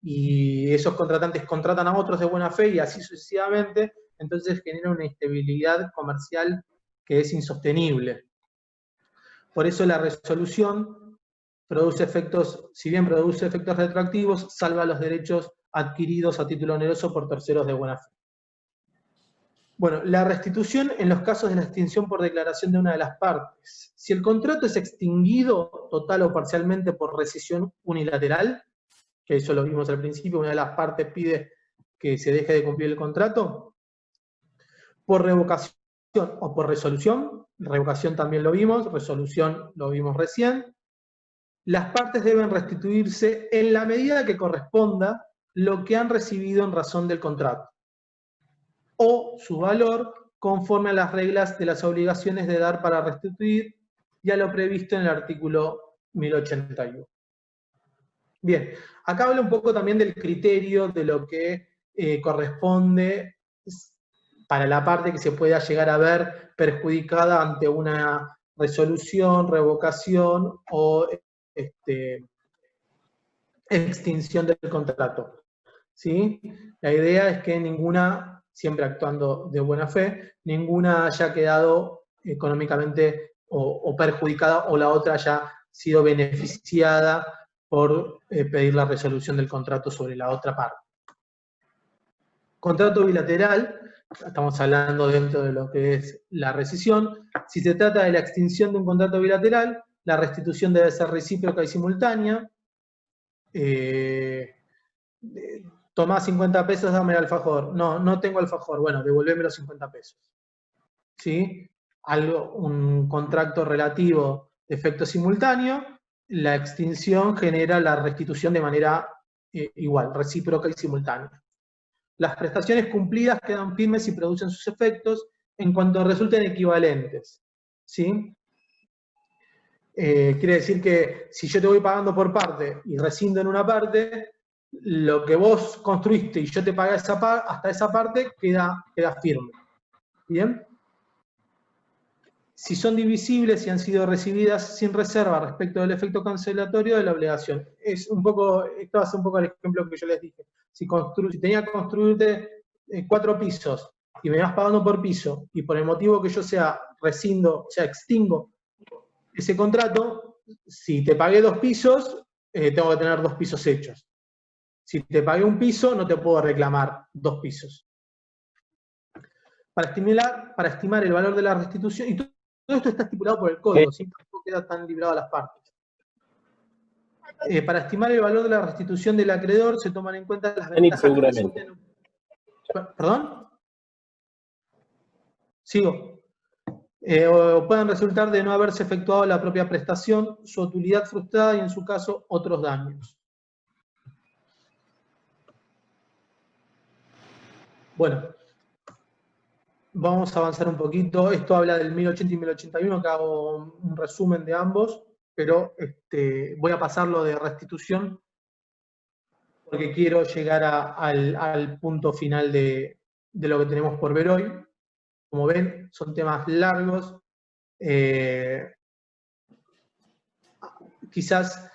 y esos contratantes contratan a otros de buena fe y así sucesivamente, entonces genera una inestabilidad comercial que es insostenible. Por eso la resolución produce efectos, si bien produce efectos retroactivos, salva los derechos adquiridos a título oneroso por terceros de buena fe. Bueno, la restitución en los casos de la extinción por declaración de una de las partes. Si el contrato es extinguido total o parcialmente por rescisión unilateral, que eso lo vimos al principio, una de las partes pide que se deje de cumplir el contrato, por revocación o por resolución, revocación también lo vimos, resolución lo vimos recién, las partes deben restituirse en la medida que corresponda lo que han recibido en razón del contrato, o su valor conforme a las reglas de las obligaciones de dar para restituir y a lo previsto en el artículo 1081. Bien, acá habla un poco también del criterio de lo que corresponde para la parte que se pueda llegar a ver perjudicada ante una resolución, revocación o extinción del contrato. ¿Sí? La idea es que ninguna, siempre actuando de buena fe, ninguna haya quedado económicamente o perjudicada o la otra haya sido beneficiada por pedir la resolución del contrato sobre la otra parte. Contrato bilateral, estamos hablando dentro de lo que es la rescisión. Si se trata de la extinción de un contrato bilateral, la restitución debe ser recíproca y simultánea. Tomá 50 pesos, dame el alfajor. No, no tengo alfajor. Bueno, devolveme los 50 pesos. ¿Sí? Un contrato relativo de efecto simultáneo, la extinción genera la restitución de manera igual, recíproca y simultánea. Las prestaciones cumplidas quedan firmes y producen sus efectos en cuanto resulten equivalentes. ¿Sí? Quiere decir que si yo te voy pagando por parte y rescindo en una parte, lo que vos construiste y yo te pagué hasta esa parte queda firme. ¿Bien? Si son divisibles y han sido recibidas sin reserva respecto del efecto cancelatorio de la obligación. Esto va a ser un poco el ejemplo que yo les dije. Si tenía que construirte 4 pisos y me vas pagando por piso y por el motivo que yo extingo ese contrato, si te pagué 2 pisos, tengo que tener 2 pisos hechos. Si te pagué un piso, no te puedo reclamar 2 pisos. Para estimar el valor de la restitución, y todo esto está estipulado por el código, siempre no queda tan librado a las partes. Para estimar el valor de la restitución del acreedor, se toman en cuenta las ventajas. Seguramente. ¿Perdón? Sigo. O pueden resultar de no haberse efectuado la propia prestación, su utilidad frustrada y, en su caso, otros daños. Bueno, vamos a avanzar un poquito. Esto habla del 1080 y 1081, que hago un resumen de ambos, pero voy a pasarlo de restitución porque quiero llegar al punto final de lo que tenemos por ver hoy. Como ven, son temas largos. Quizás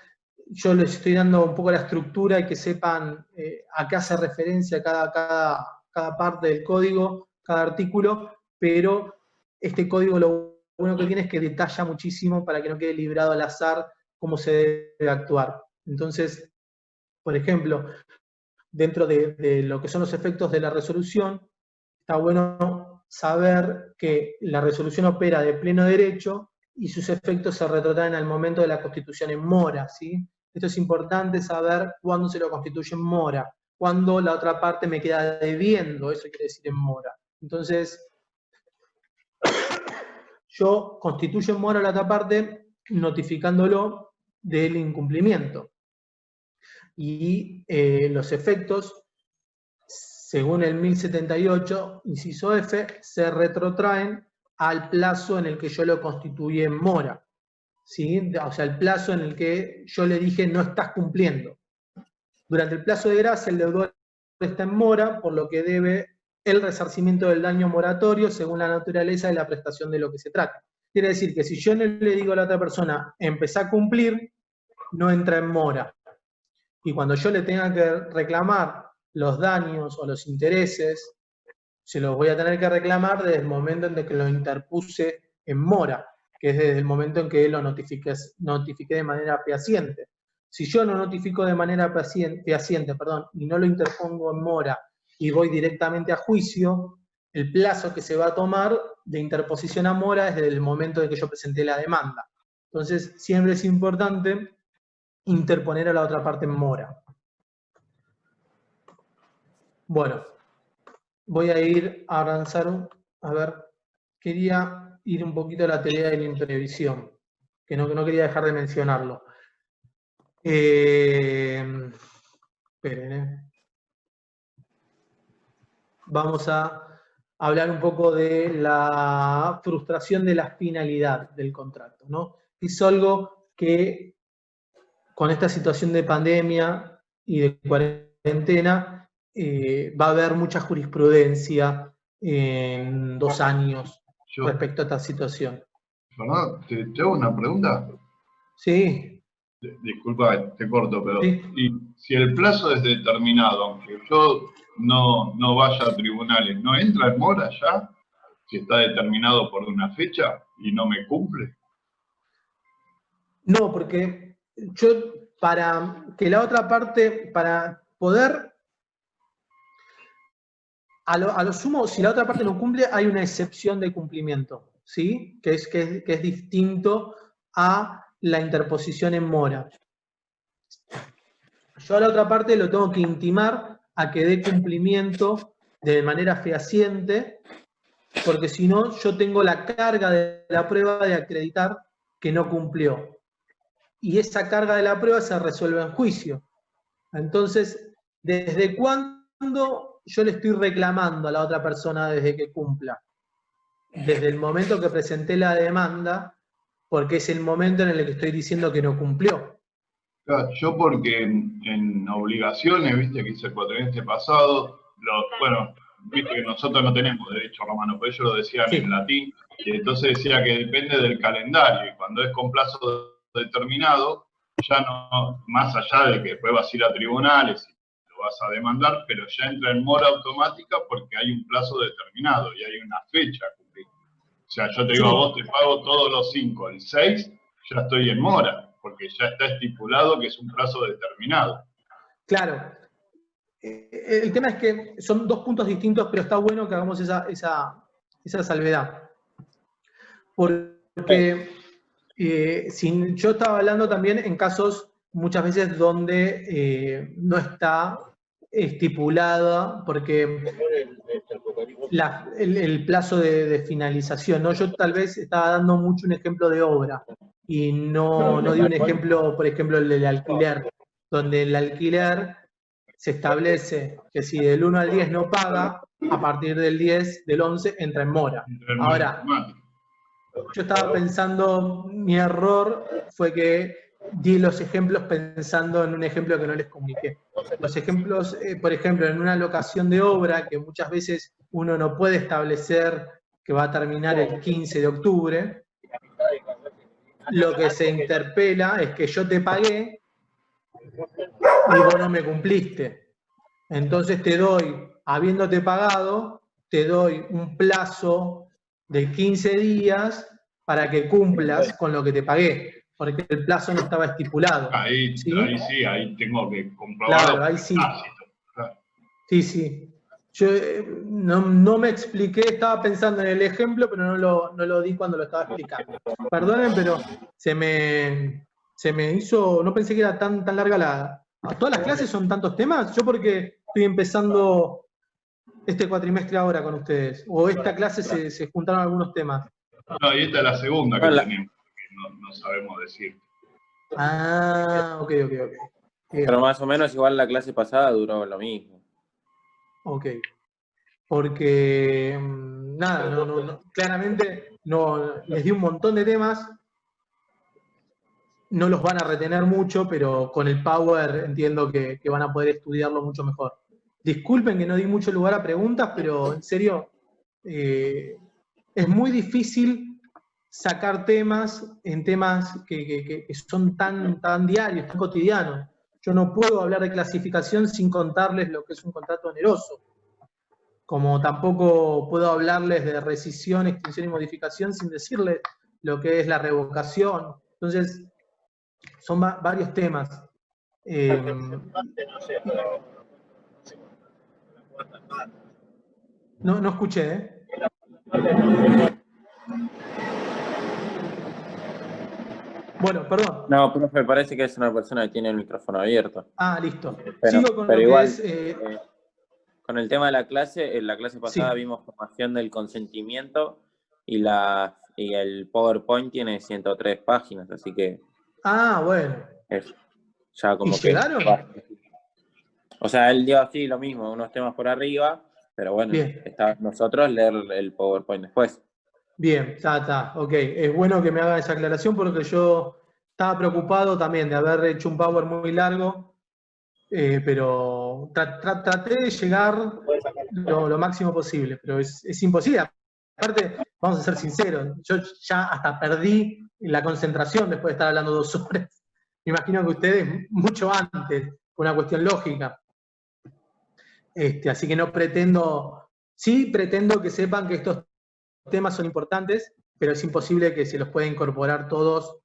yo les estoy dando un poco la estructura y que sepan a qué hace referencia cada parte del código, cada artículo, pero este código lo bueno que tiene es que detalla muchísimo para que no quede librado al azar cómo se debe actuar. Entonces, por ejemplo, dentro de lo que son los efectos de la resolución, está bueno saber que la resolución opera de pleno derecho y sus efectos se retrotraen al momento de la constitución en mora, ¿sí? Esto es importante saber cuándo se lo constituye en mora, cuándo la otra parte me queda debiendo, eso quiere decir en mora. Entonces, yo constituyo en mora la otra parte notificándolo del incumplimiento. Y los efectos, según el 1078, inciso F, se retrotraen al plazo en el que yo lo constituí en mora. ¿Sí? O sea, el plazo en el que yo le dije no estás cumpliendo. Durante el plazo de gracia, el deudor está en mora, por lo que debe el resarcimiento del daño moratorio según la naturaleza de la prestación de lo que se trata. Quiere decir que si yo no le digo a la otra persona, empezá a cumplir, no entra en mora. Y cuando yo le tenga que reclamar los daños o los intereses, se los voy a tener que reclamar desde el momento en que lo interpuse en mora, que es desde el momento en que lo notifiqué de manera fehaciente. Si yo no notifico de manera fehaciente, y no lo interpongo en mora y voy directamente a juicio, el plazo que se va a tomar de interposición a mora es desde el momento en que yo presenté la demanda. Entonces, siempre es importante interponer a la otra parte en mora. Bueno, voy a ir a avanzar, a ver, quería ir un poquito a la teoría de la imprevisión, que no quería dejar de mencionarlo. Esperen, Vamos a hablar un poco de la frustración de la finalidad del contrato, ¿no? Es algo que con esta situación de pandemia y de cuarentena va a haber mucha jurisprudencia en 2 años respecto a esta situación. Fernando, ¿te hago una pregunta? Sí. Disculpa, te corto, pero Sí. y si el plazo es determinado, aunque yo no vaya a tribunales, ¿no entra en mora ya? Si está determinado por una fecha y no me cumple. No, porque yo, para que la otra parte, para poder, a lo sumo, si la otra parte no cumple, hay una excepción de cumplimiento, ¿sí? Que es distinto a la interposición en mora. Yo a la otra parte lo tengo que intimar a que dé cumplimiento de manera fehaciente, porque si no, yo tengo la carga de la prueba de acreditar que no cumplió. Y esa carga de la prueba se resuelve en juicio. Entonces, ¿desde cuándo yo le estoy reclamando a la otra persona desde que cumpla? Desde el momento que presenté la demanda, porque es el momento en el que estoy diciendo que no cumplió. Claro, yo porque en obligaciones, viste que hice el cuatrimestre pasado, bueno, viste que nosotros no tenemos derecho romano, pero ellos lo decían Sí. en latín, y entonces decía que depende del calendario, y cuando es con plazo determinado, ya no, más allá de que después vas a ir a tribunales y lo vas a demandar, pero ya entra en mora automática porque hay un plazo determinado y hay una fecha a cumplir. O sea, yo te digo, Sí. a vos te pago todos los 5, el 6 ya estoy en mora, porque ya está estipulado que es un plazo determinado. Claro. El tema es que son 2 puntos distintos, pero está bueno que hagamos esa salvedad. Porque yo estaba hablando también en casos muchas veces donde no está estipulada, porque el plazo de finalización, ¿no? Yo tal vez estaba dando mucho un ejemplo de obra y no di un ejemplo, por ejemplo, el del alquiler, donde el alquiler se establece que si del 1 al 10 no paga, a partir del 10, del 11, entra en mora. Ahora, yo estaba pensando, mi error fue que di los ejemplos pensando en un ejemplo que no les comuniqué. Los ejemplos, por ejemplo, en una locación de obra, que muchas veces uno no puede establecer que va a terminar el 15 de octubre, lo que se interpela es que yo te pagué y vos no me cumpliste. Entonces te doy, habiéndote pagado, te doy un plazo de 15 días para que cumplas con lo que te pagué, porque el plazo no estaba estipulado. Ahí ¿Sí? Ahí tengo que comprobarlo. Claro, ahí sí. Claro. Sí. Yo no me expliqué, estaba pensando en el ejemplo, pero no lo di cuando lo estaba explicando. Perdonen, pero se me hizo, no pensé que era tan larga la... ¿Todas las clases son tantos temas? Yo porque estoy empezando este cuatrimestre ahora con ustedes, o esta clase se juntaron algunos temas. No, y esta es la segunda que tenemos, que no sabemos decir. Ah, ok. Bien. Pero más o menos igual la clase pasada duró lo mismo. Ok. Porque, nada, claramente les di un montón de temas, no los van a retener mucho, pero con el Power entiendo que van a poder estudiarlo mucho mejor. Disculpen que no di mucho lugar a preguntas, pero en serio, es muy difícil sacar temas en temas que son tan diarios, tan cotidianos. Yo no puedo hablar de clasificación sin contarles lo que es un contrato oneroso. Como tampoco puedo hablarles de rescisión, extinción y modificación sin decirles lo que es la revocación. Entonces, son varios temas. No escuché, ¿eh? Bueno, perdón. No, profe, parece que es una persona que tiene el micrófono abierto. Ah, listo. Pero, sigo con pero lo igual, que es... con el tema de la clase, en la clase pasada vimos formación del consentimiento y el PowerPoint tiene 103 páginas, así que... Ah, bueno. Eso. Ya como ¿Y que... llegaron? O sea, él dio así lo mismo, unos temas por arriba, pero bueno, Bien. está nosotros leer el PowerPoint después. Bien, está, ok. Es bueno que me hagan esa aclaración porque yo estaba preocupado también de haber hecho un Power muy largo, pero traté de llegar lo máximo posible, pero es imposible. Aparte, vamos a ser sinceros, yo ya hasta perdí la concentración después de estar hablando 2 horas. Me imagino que ustedes mucho antes, por una cuestión lógica. Así que no pretendo, sí pretendo que sepan que estos temas son importantes, pero es imposible que se los pueda incorporar todos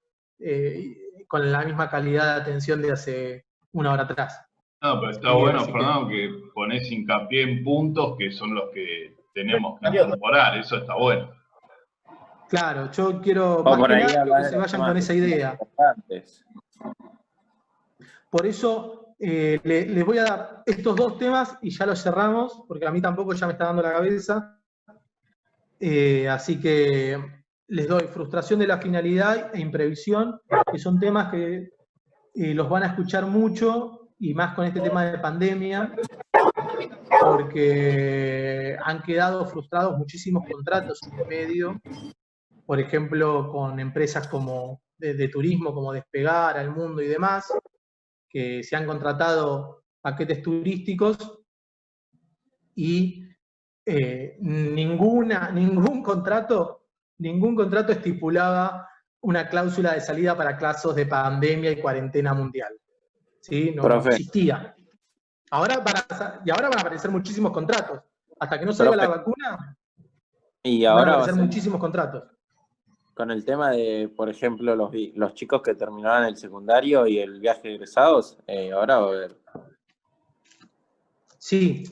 con la misma calidad de atención de hace 1 hora atrás. No, pero está Sí, bueno, así Fernando, que pones hincapié en puntos que son los que tenemos que incorporar, eso está bueno. Claro, yo quiero O más por que ahí nada hablar que de se los vayan temas con esa idea. importantes. Por eso les voy a dar estos 2 temas y ya los cerramos, porque a mí tampoco ya me está dando la cabeza. Así que les doy frustración de la finalidad e imprevisión, que son temas que los van a escuchar mucho, y más con este tema de pandemia, porque han quedado frustrados muchísimos contratos en el medio, por ejemplo, con empresas como de turismo, como Despegar, Al Mundo y demás, que se han contratado paquetes turísticos y ningún contrato estipulaba una cláusula de salida para casos de pandemia y cuarentena mundial. ¿Sí? No existía. Ahora van a aparecer muchísimos contratos. Hasta que no salga la vacuna, y van a ahora aparecer muchísimos contratos. Con el tema de, por ejemplo, los chicos que terminaron el secundario y el viaje de egresados, ahora va a haber. Sí,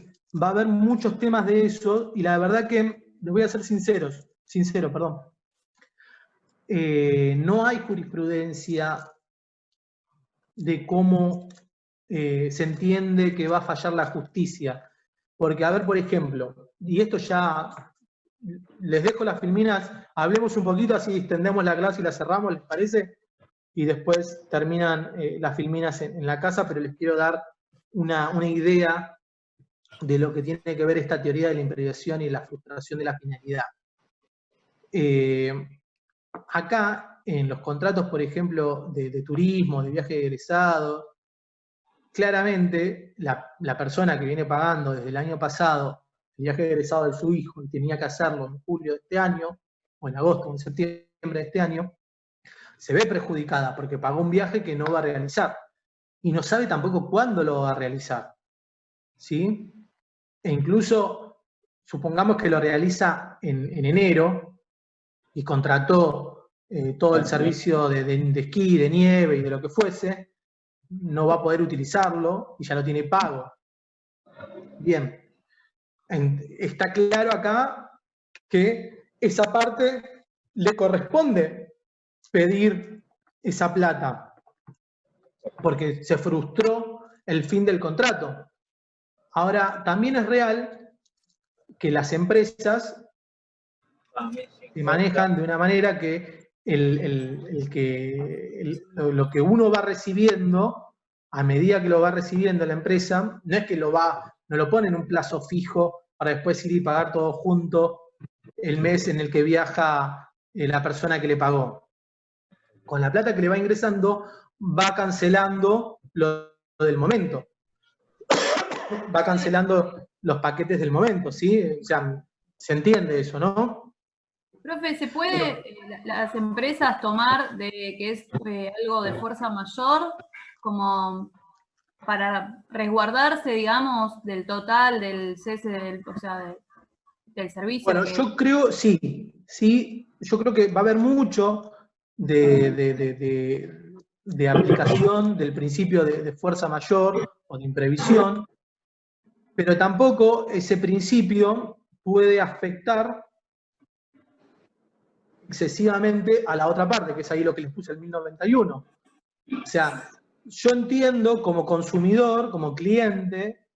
va a haber muchos temas de eso, y la verdad que, les voy a ser sincero, perdón. No hay jurisprudencia de cómo se entiende que va a fallar la justicia. Porque, a ver, por ejemplo, y esto ya les dejo las filminas, hablemos un poquito, así extendemos la clase y la cerramos, ¿les parece? Y después terminan las filminas en la casa, pero les quiero dar una idea de lo que tiene que ver esta teoría de la imprevisión y la frustración de la finalidad. Acá, en los contratos, por ejemplo, de turismo, de viaje de egresado, claramente la persona que viene pagando desde el año pasado el viaje de egresado de su hijo y tenía que hacerlo en julio de este año, o en agosto o en septiembre de este año, se ve perjudicada porque pagó un viaje que no va a realizar y no sabe tampoco cuándo lo va a realizar. ¿Sí? E incluso, supongamos que lo realiza en enero y contrató todo el servicio de esquí, de nieve y de lo que fuese, no va a poder utilizarlo y ya lo tiene pago. Bien. Está claro acá que esa parte le corresponde pedir esa plata, porque se frustró el fin del contrato. Ahora, también es real que las empresas se manejan de una manera que lo que uno va recibiendo, a medida que lo va recibiendo la empresa, no es que no lo pone en un plazo fijo para después ir y pagar todo junto el mes en el que viaja la persona que le pagó. Con la plata que le va ingresando, va cancelando lo del momento. Va cancelando los paquetes del momento, ¿sí? O sea, se entiende eso, ¿no? Profe, ¿se puede las empresas tomar de que es algo de fuerza mayor como para resguardarse, digamos, del total del cese del servicio? Bueno, yo creo, sí, yo creo que va a haber mucho de aplicación del principio de fuerza mayor o de imprevisión, pero tampoco ese principio puede afectar excesivamente a la otra parte, que es ahí lo que les puse el 1091. O sea, yo entiendo como consumidor, como cliente,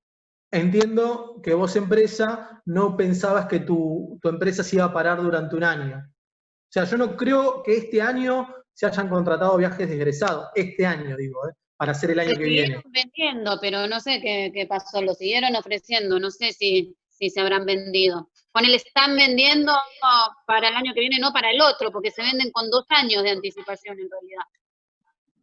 entiendo que vos, empresa, no pensabas que tu empresa se iba a parar durante un año. O sea, yo no creo que este año se hayan contratado viajes de egresados. Este año, digo. para hacer el año Se que viene. siguieron vendiendo, pero no sé qué pasó, lo siguieron ofreciendo, no sé si se habrán vendido. Ponele, están vendiendo para el año que viene, no para el otro, porque se venden con 2 años de anticipación en realidad.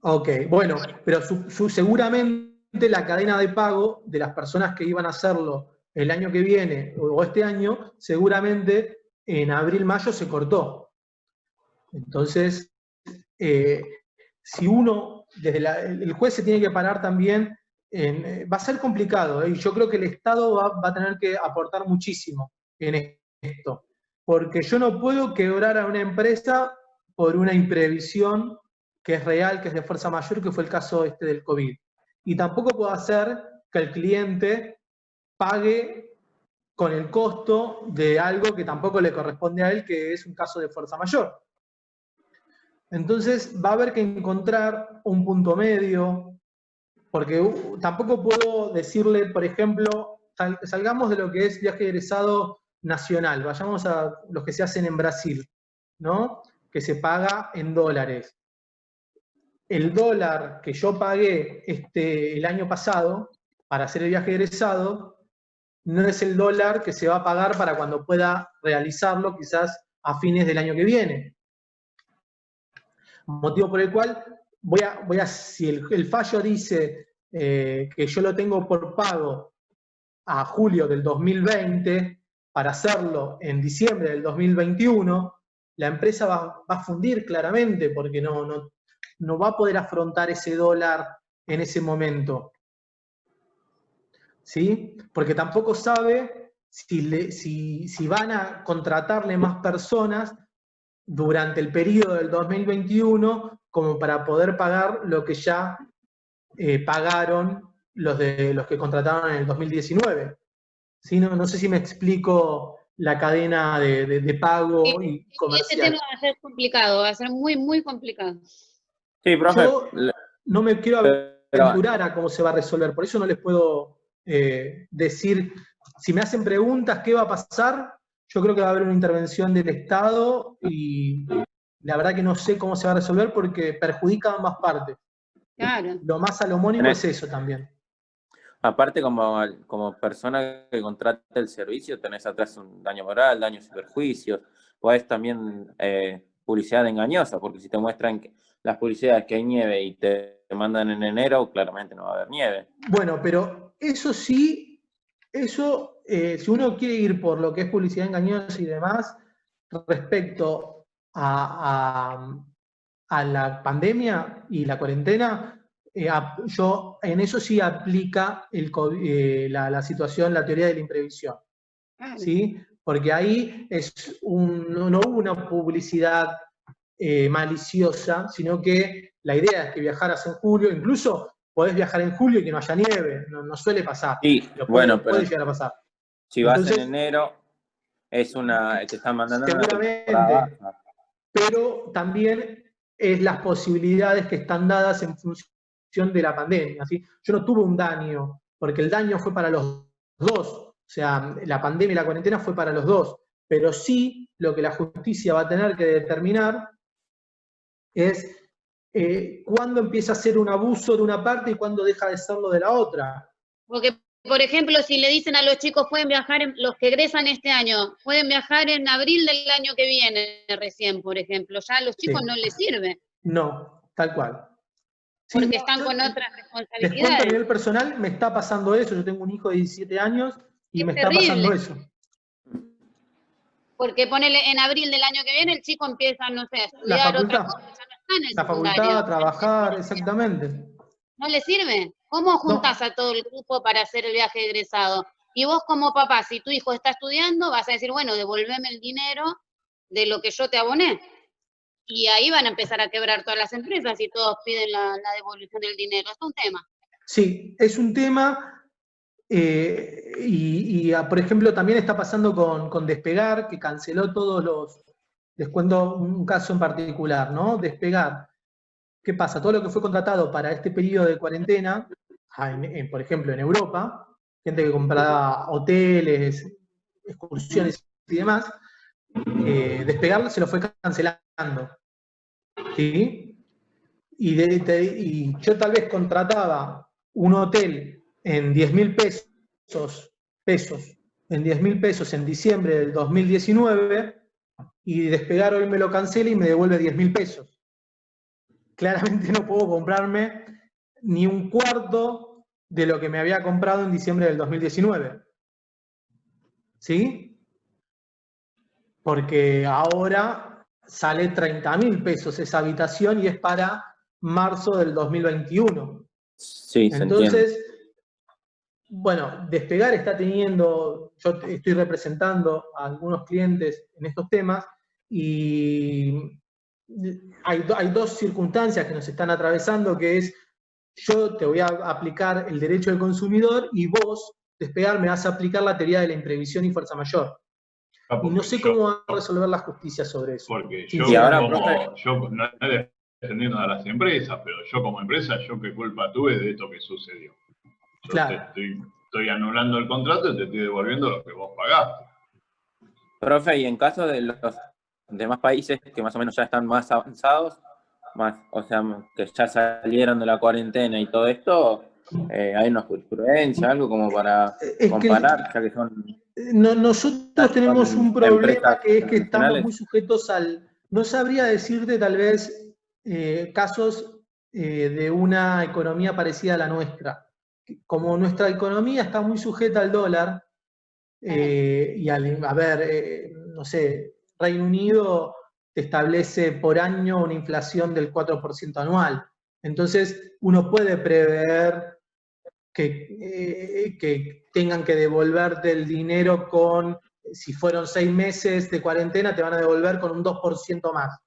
Ok, bueno, pero seguramente la cadena de pago de las personas que iban a hacerlo el año que viene o este año, seguramente en abril, mayo se cortó. Entonces, si uno, el juez se tiene que parar también, va a ser complicado, y yo creo que el Estado va a tener que aportar muchísimo en esto, porque yo no puedo quebrar a una empresa por una imprevisión que es real, que es de fuerza mayor, que fue el caso del COVID. Y tampoco puedo hacer que el cliente pague con el costo de algo que tampoco le corresponde a él, que es un caso de fuerza mayor. Entonces va a haber que encontrar un punto medio, porque tampoco puedo decirle, por ejemplo, salgamos de lo que es viaje egresado nacional, vayamos a los que se hacen en Brasil, ¿no? Que se paga en dólares. El dólar que yo pagué el año pasado para hacer el viaje egresado no es el dólar que se va a pagar para cuando pueda realizarlo, quizás a fines del año que viene. Motivo por el cual si el fallo dice que yo lo tengo por pago a julio del 2020 para hacerlo en diciembre del 2021, la empresa va a fundir claramente porque no va a poder afrontar ese dólar en ese momento. ¿Sí? Porque tampoco sabe si van a contratarle más personas durante el periodo del 2021 como para poder pagar lo que ya pagaron los que contrataron en el 2019. ¿Sí? No sé si me explico la cadena de pago y comercial. Este tema va a ser complicado, va a ser muy, muy complicado. Sí, profe. Yo no me quiero aventurar a cómo se va a resolver, por eso no les puedo decir. Si me hacen preguntas, ¿qué va a pasar? Yo creo que va a haber una intervención del Estado y la verdad que no sé cómo se va a resolver porque perjudica a ambas partes. Claro. Lo más salomónico es eso también. Aparte, como persona que contrata el servicio, tenés atrás un daño moral, daños y perjuicios. Podés también publicidad engañosa, porque si te muestran las publicidades que hay nieve y te mandan en enero, claramente no va a haber nieve. Bueno, pero eso sí, si uno quiere ir por lo que es publicidad engañosa y demás, respecto a la pandemia y la cuarentena, en eso sí aplica la situación, la teoría de la imprevisión. ¿Sí? Porque ahí no hubo una publicidad maliciosa, sino que la idea es que viajaras en julio, incluso podés viajar en julio y que no haya nieve, no suele pasar. Sí, puede llegar a pasar. Si vas en enero, te están mandando seguramente, una pero también es las posibilidades que están dadas en función de la pandemia. ¿Sí? Yo no tuve un daño, porque el daño fue para los dos. O sea, la pandemia y la cuarentena fue para los dos. Pero sí, lo que la justicia va a tener que determinar es cuándo empieza a ser un abuso de una parte y cuándo deja de serlo de la otra. Porque, por ejemplo, si le dicen a los chicos, pueden viajar, los que egresan este año, pueden viajar en abril del año que viene recién, por ejemplo, ya a los chicos no les sirve. No, tal cual. Porque Sí, están con otras les responsabilidades. cuento a nivel personal, me está pasando eso. Yo tengo un hijo de 17 años y me está pasando eso. Porque ponele en abril del año que viene, el chico empieza, no sé, a estudiar otra cosa, ya no está en el la facultad, a trabajar, exactamente. ¿No le sirve? ¿Cómo juntás a todo el grupo para hacer el viaje de egresado? Y vos como papá, si tu hijo está estudiando, vas a decir, bueno, devolveme el dinero de lo que yo te aboné. Y ahí van a empezar a quebrar todas las empresas y todos piden la devolución del dinero. Es un tema. Sí, es un tema. Por ejemplo, también está pasando con Despegar, que canceló todos los... Les cuento un caso en particular, ¿no? Despegar. ¿Qué pasa? Todo lo que fue contratado para este periodo de cuarentena, por ejemplo, en Europa, gente que compraba hoteles, excursiones y demás, Despegar se lo fue cancelando. ¿Sí? y yo tal vez contrataba un hotel en 10.000 pesos, en 10.000 pesos en diciembre del 2019, y Despegar hoy me lo cancela y me devuelve 10.000 pesos. Claramente no puedo comprarme ni un cuarto de lo que me había comprado en diciembre del 2019. ¿Sí? Porque ahora sale 30.000 pesos esa habitación y es para marzo del 2021. Sí, se entiende. Entonces, bueno, Despegar está teniendo, yo estoy representando a algunos clientes en estos temas, y hay dos circunstancias que nos están atravesando, que es, yo te voy a aplicar el derecho del consumidor y vos, Despegar, me vas a aplicar la teoría de la imprevisión y fuerza mayor. Y no sé cómo va a resolver la justicia sobre eso. Porque Y ahora, yo no estoy defendiendo a las empresas, pero yo como empresa, ¿yo qué culpa tuve de esto que sucedió? Yo claro. estoy anulando el contrato y te estoy devolviendo lo que vos pagaste. Profe, y en caso de los demás países que más o menos ya están más avanzados, o sea, que ya salieron de la cuarentena y todo esto, ¿hay una jurisprudencia, algo como para comparar, ya que son... Nosotros tenemos un problema que es que estamos muy sujetos no sabría decirte tal vez casos de una economía parecida a la nuestra. Como nuestra economía está muy sujeta al dólar, y no sé, Reino Unido te establece por año una inflación del 4% anual. Entonces, uno puede prever que tengan que devolverte el dinero si fueron 6 meses de cuarentena, te van a devolver con un 2% más.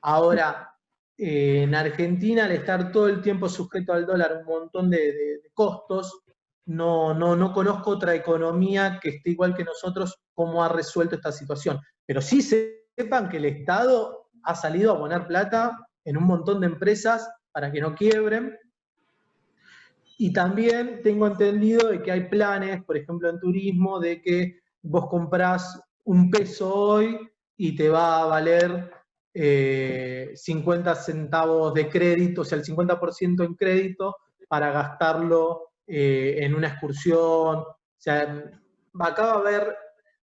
Ahora, en Argentina, al estar todo el tiempo sujeto al dólar, un montón de costos, no conozco otra economía que esté igual que nosotros cómo ha resuelto esta situación. Pero sí sepan que el Estado ha salido a poner plata en un montón de empresas para que no quiebren. Y también tengo entendido de que hay planes, por ejemplo en turismo, de que vos comprás $1 hoy y te va a valer 50 centavos de crédito, o sea, el 50% en crédito para gastarlo en una excursión. O sea, acá va a haber,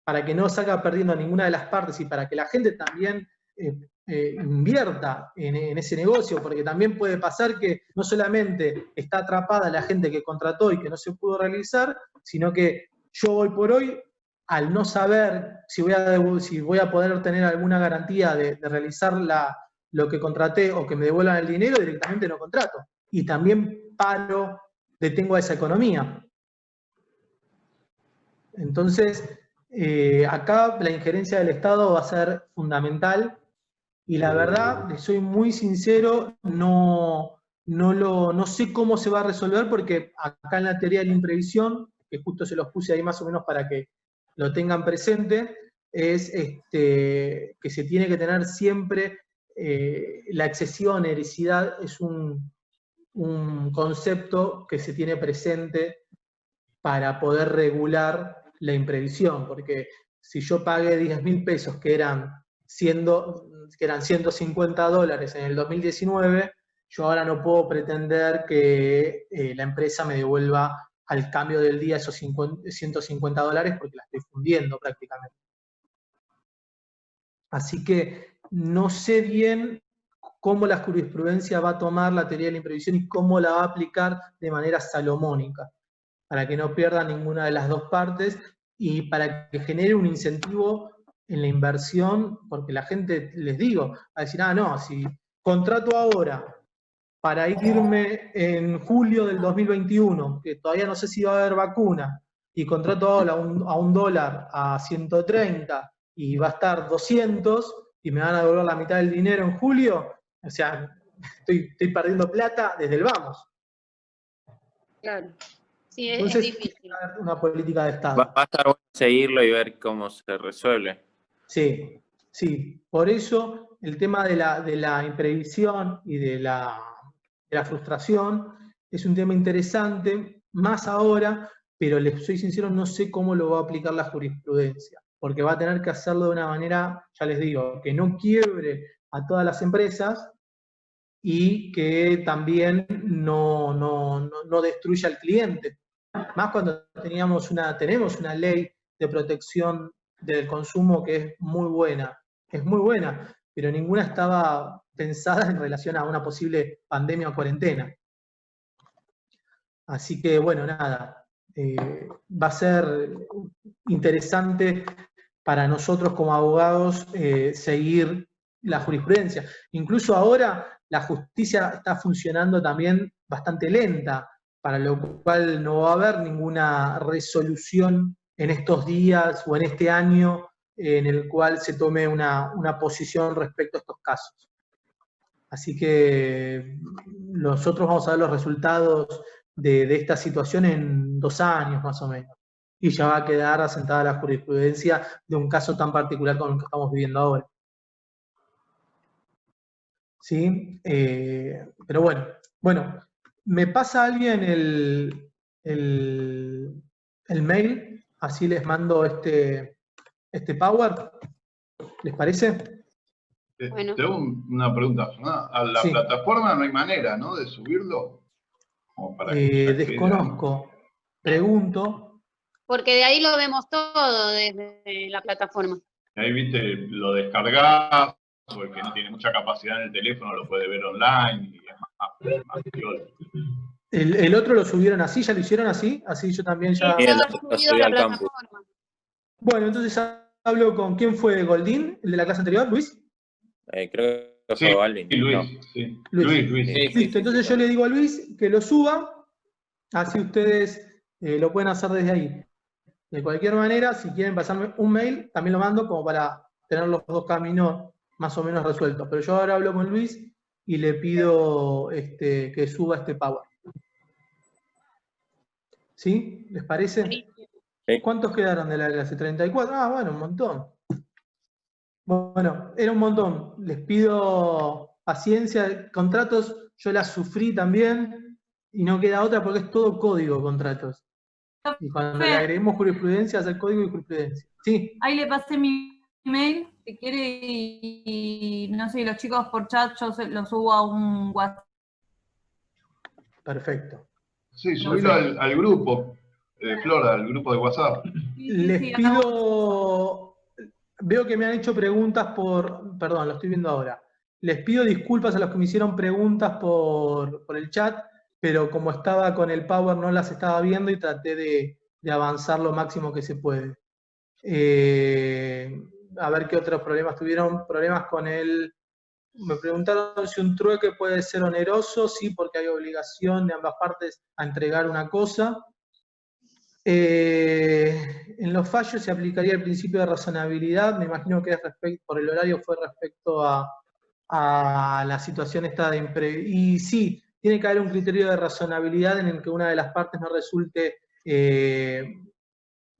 para que no salga perdiendo a ninguna de las partes y para que la gente también invierta en ese negocio, porque también puede pasar que no solamente está atrapada la gente que contrató y que no se pudo realizar, sino que yo hoy por hoy, al no saber si voy a poder tener alguna garantía de realizar lo que contraté o que me devuelvan el dinero, directamente no contrato. Y también detengo esa economía. Entonces, acá la injerencia del Estado va a ser fundamental. Y la verdad, le soy muy sincero, no sé cómo se va a resolver, porque acá en la teoría de la imprevisión, que justo se los puse ahí más o menos para que lo tengan presente, es que se tiene que tener siempre la excesiva onerosidad, es un concepto que se tiene presente para poder regular la imprevisión, porque si yo pagué 10.000 pesos que eran $150 en el 2019, yo ahora no puedo pretender que la empresa me devuelva al cambio del día esos $150 porque la estoy fundiendo prácticamente. Así que no sé bien cómo la jurisprudencia va a tomar la teoría de la imprevisión y cómo la va a aplicar de manera salomónica, para que no pierda ninguna de las dos partes y para que genere un incentivo en la inversión, porque la gente, les digo, va a decir, no, si contrato ahora para irme en julio del 2021, que todavía no sé si va a haber vacuna, y contrato ahora a $1 a 130 y va a estar 200 y me van a devolver la mitad del dinero en julio, o sea, estoy perdiendo plata desde el vamos. Claro. Sí, Entonces, es difícil. Una política de Estado. Va a estar bueno seguirlo y ver cómo se resuelve. Sí, sí. Por eso el tema de la imprevisión y de la frustración es un tema interesante, más ahora, pero les soy sincero, no sé cómo lo va a aplicar la jurisprudencia, porque va a tener que hacerlo de una manera, ya les digo, que no quiebre a todas las empresas y que también no destruya al cliente. Más cuando tenemos una ley de protección del consumo que es muy buena, pero ninguna estaba pensada en relación a una posible pandemia o cuarentena. Así que, bueno, nada, va a ser interesante para nosotros como abogados seguir la jurisprudencia. Incluso ahora la justicia está funcionando también bastante lenta, para lo cual no va a haber ninguna resolución en estos días o en este año en el cual se tome una posición respecto a estos casos. Así que nosotros vamos a ver los resultados de esta situación en 2 años más o menos. Y ya va a quedar asentada la jurisprudencia de un caso tan particular como el que estamos viviendo ahora. ¿Sí? Pero bueno, ¿me pasa alguien el mail? Así les mando este Power. ¿Les parece? Bueno. Tengo una pregunta, Fernanda. A la plataforma no hay manera, ¿no?, de subirlo. Como para que desconozco. Pregunto. Porque de ahí lo vemos todo desde la plataforma. Ahí, viste, lo descargás, o el que no tiene mucha capacidad en el teléfono lo puede ver online y es más piola. ¿El otro lo subieron así? ¿Ya lo hicieron así? Así yo también ya... Lo subí al campus. Bueno, entonces hablo con... ¿Quién fue Goldín? ¿El de la clase anterior? ¿Luis? Creo que fue Balvin. Sí, Luis. No. Sí. Luis. Luis. Listo, entonces yo le digo a Luis que lo suba, así ustedes lo pueden hacer desde ahí. De cualquier manera, si quieren pasarme un mail, también lo mando como para tener los 2 caminos más o menos resueltos. Pero yo ahora hablo con Luis y le pido que suba este Power. ¿Sí? ¿Les parece? Sí. ¿Cuántos quedaron de la clase? 34. Ah, bueno, un montón. Bueno, era un montón. Les pido paciencia. Contratos, yo las sufrí también y no queda otra porque es todo código contratos. Y cuando le agreguemos jurisprudencia, hacer código y jurisprudencia. Sí. Ahí le pasé mi email, si quiere, y no sé, los chicos por chat yo lo subo a un WhatsApp. Perfecto. Sí, subilo al grupo, Flora, al grupo de WhatsApp. Les pido... Veo que me han hecho preguntas por... Perdón, lo estoy viendo ahora. Les pido disculpas a los que me hicieron preguntas por el chat, pero como estaba con el Power no las estaba viendo y traté de avanzar lo máximo que se puede. A ver qué otros problemas tuvieron. Problemas con el... Me preguntaron si un trueque puede ser oneroso. Sí, porque hay obligación de ambas partes a entregar una cosa. En los fallos se aplicaría el principio de razonabilidad. Me imagino que por el horario fue respecto a la situación esta de y sí, tiene que haber un criterio de razonabilidad en el que una de las partes no resulte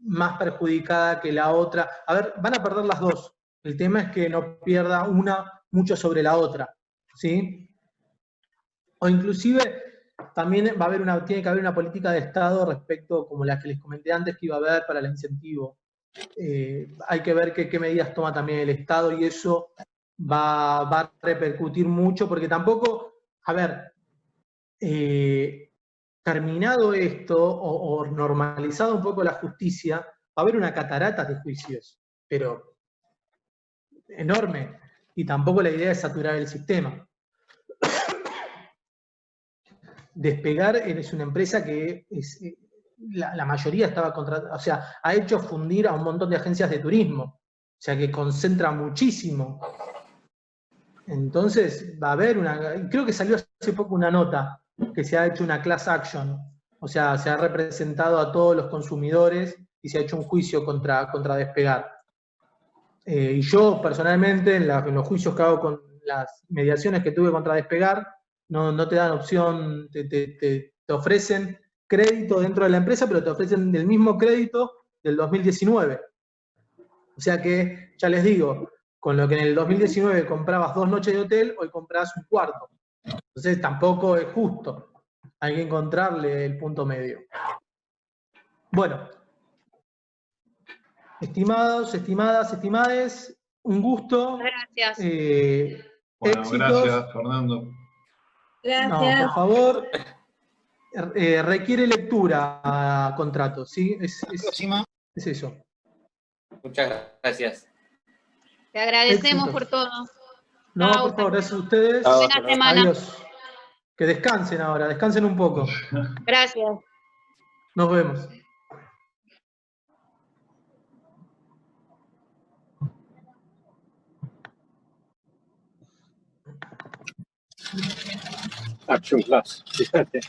más perjudicada que la otra. A ver, van a perder las dos. El tema es que no pierda una mucho sobre la otra, ¿sí? O inclusive también tiene que haber una política de Estado respecto, como la que les comenté antes, que iba a haber para el incentivo. Hay que ver qué medidas toma también el Estado y eso va a repercutir mucho, porque tampoco, a ver, terminado esto o normalizado un poco la justicia, va a haber una catarata de juicios, pero enorme, y tampoco la idea es saturar el sistema. Despegar es una empresa que la mayoría estaba contratada, o sea, ha hecho fundir a un montón de agencias de turismo, o sea que concentra muchísimo. Entonces va a haber creo que salió hace poco una nota que se ha hecho una class action, o sea, se ha representado a todos los consumidores y se ha hecho un juicio contra Despegar. Y yo personalmente, en los juicios que hago con las mediaciones que tuve contra Despegar, no te dan opción, te ofrecen crédito dentro de la empresa, pero te ofrecen el mismo crédito del 2019. O sea que, ya les digo, con lo que en el 2019 comprabas 2 noches de hotel, hoy compras un cuarto. Entonces tampoco es justo. Hay que encontrarle el punto medio. Bueno. Estimados, estimadas, estimades, un gusto. Gracias. Bueno, Éxitos. gracias, Fernando. No, Gracias. por favor. Requiere lectura contrato, ¿sí? Próxima. Es eso. Muchas gracias. Te agradecemos Éxitos. por todo. No, Chau, por favor, gracias a ustedes. Chau, Buena semana. Adiós. Que descansen ahora, descansen un poco. Gracias. Nos vemos. Action Class, fíjate.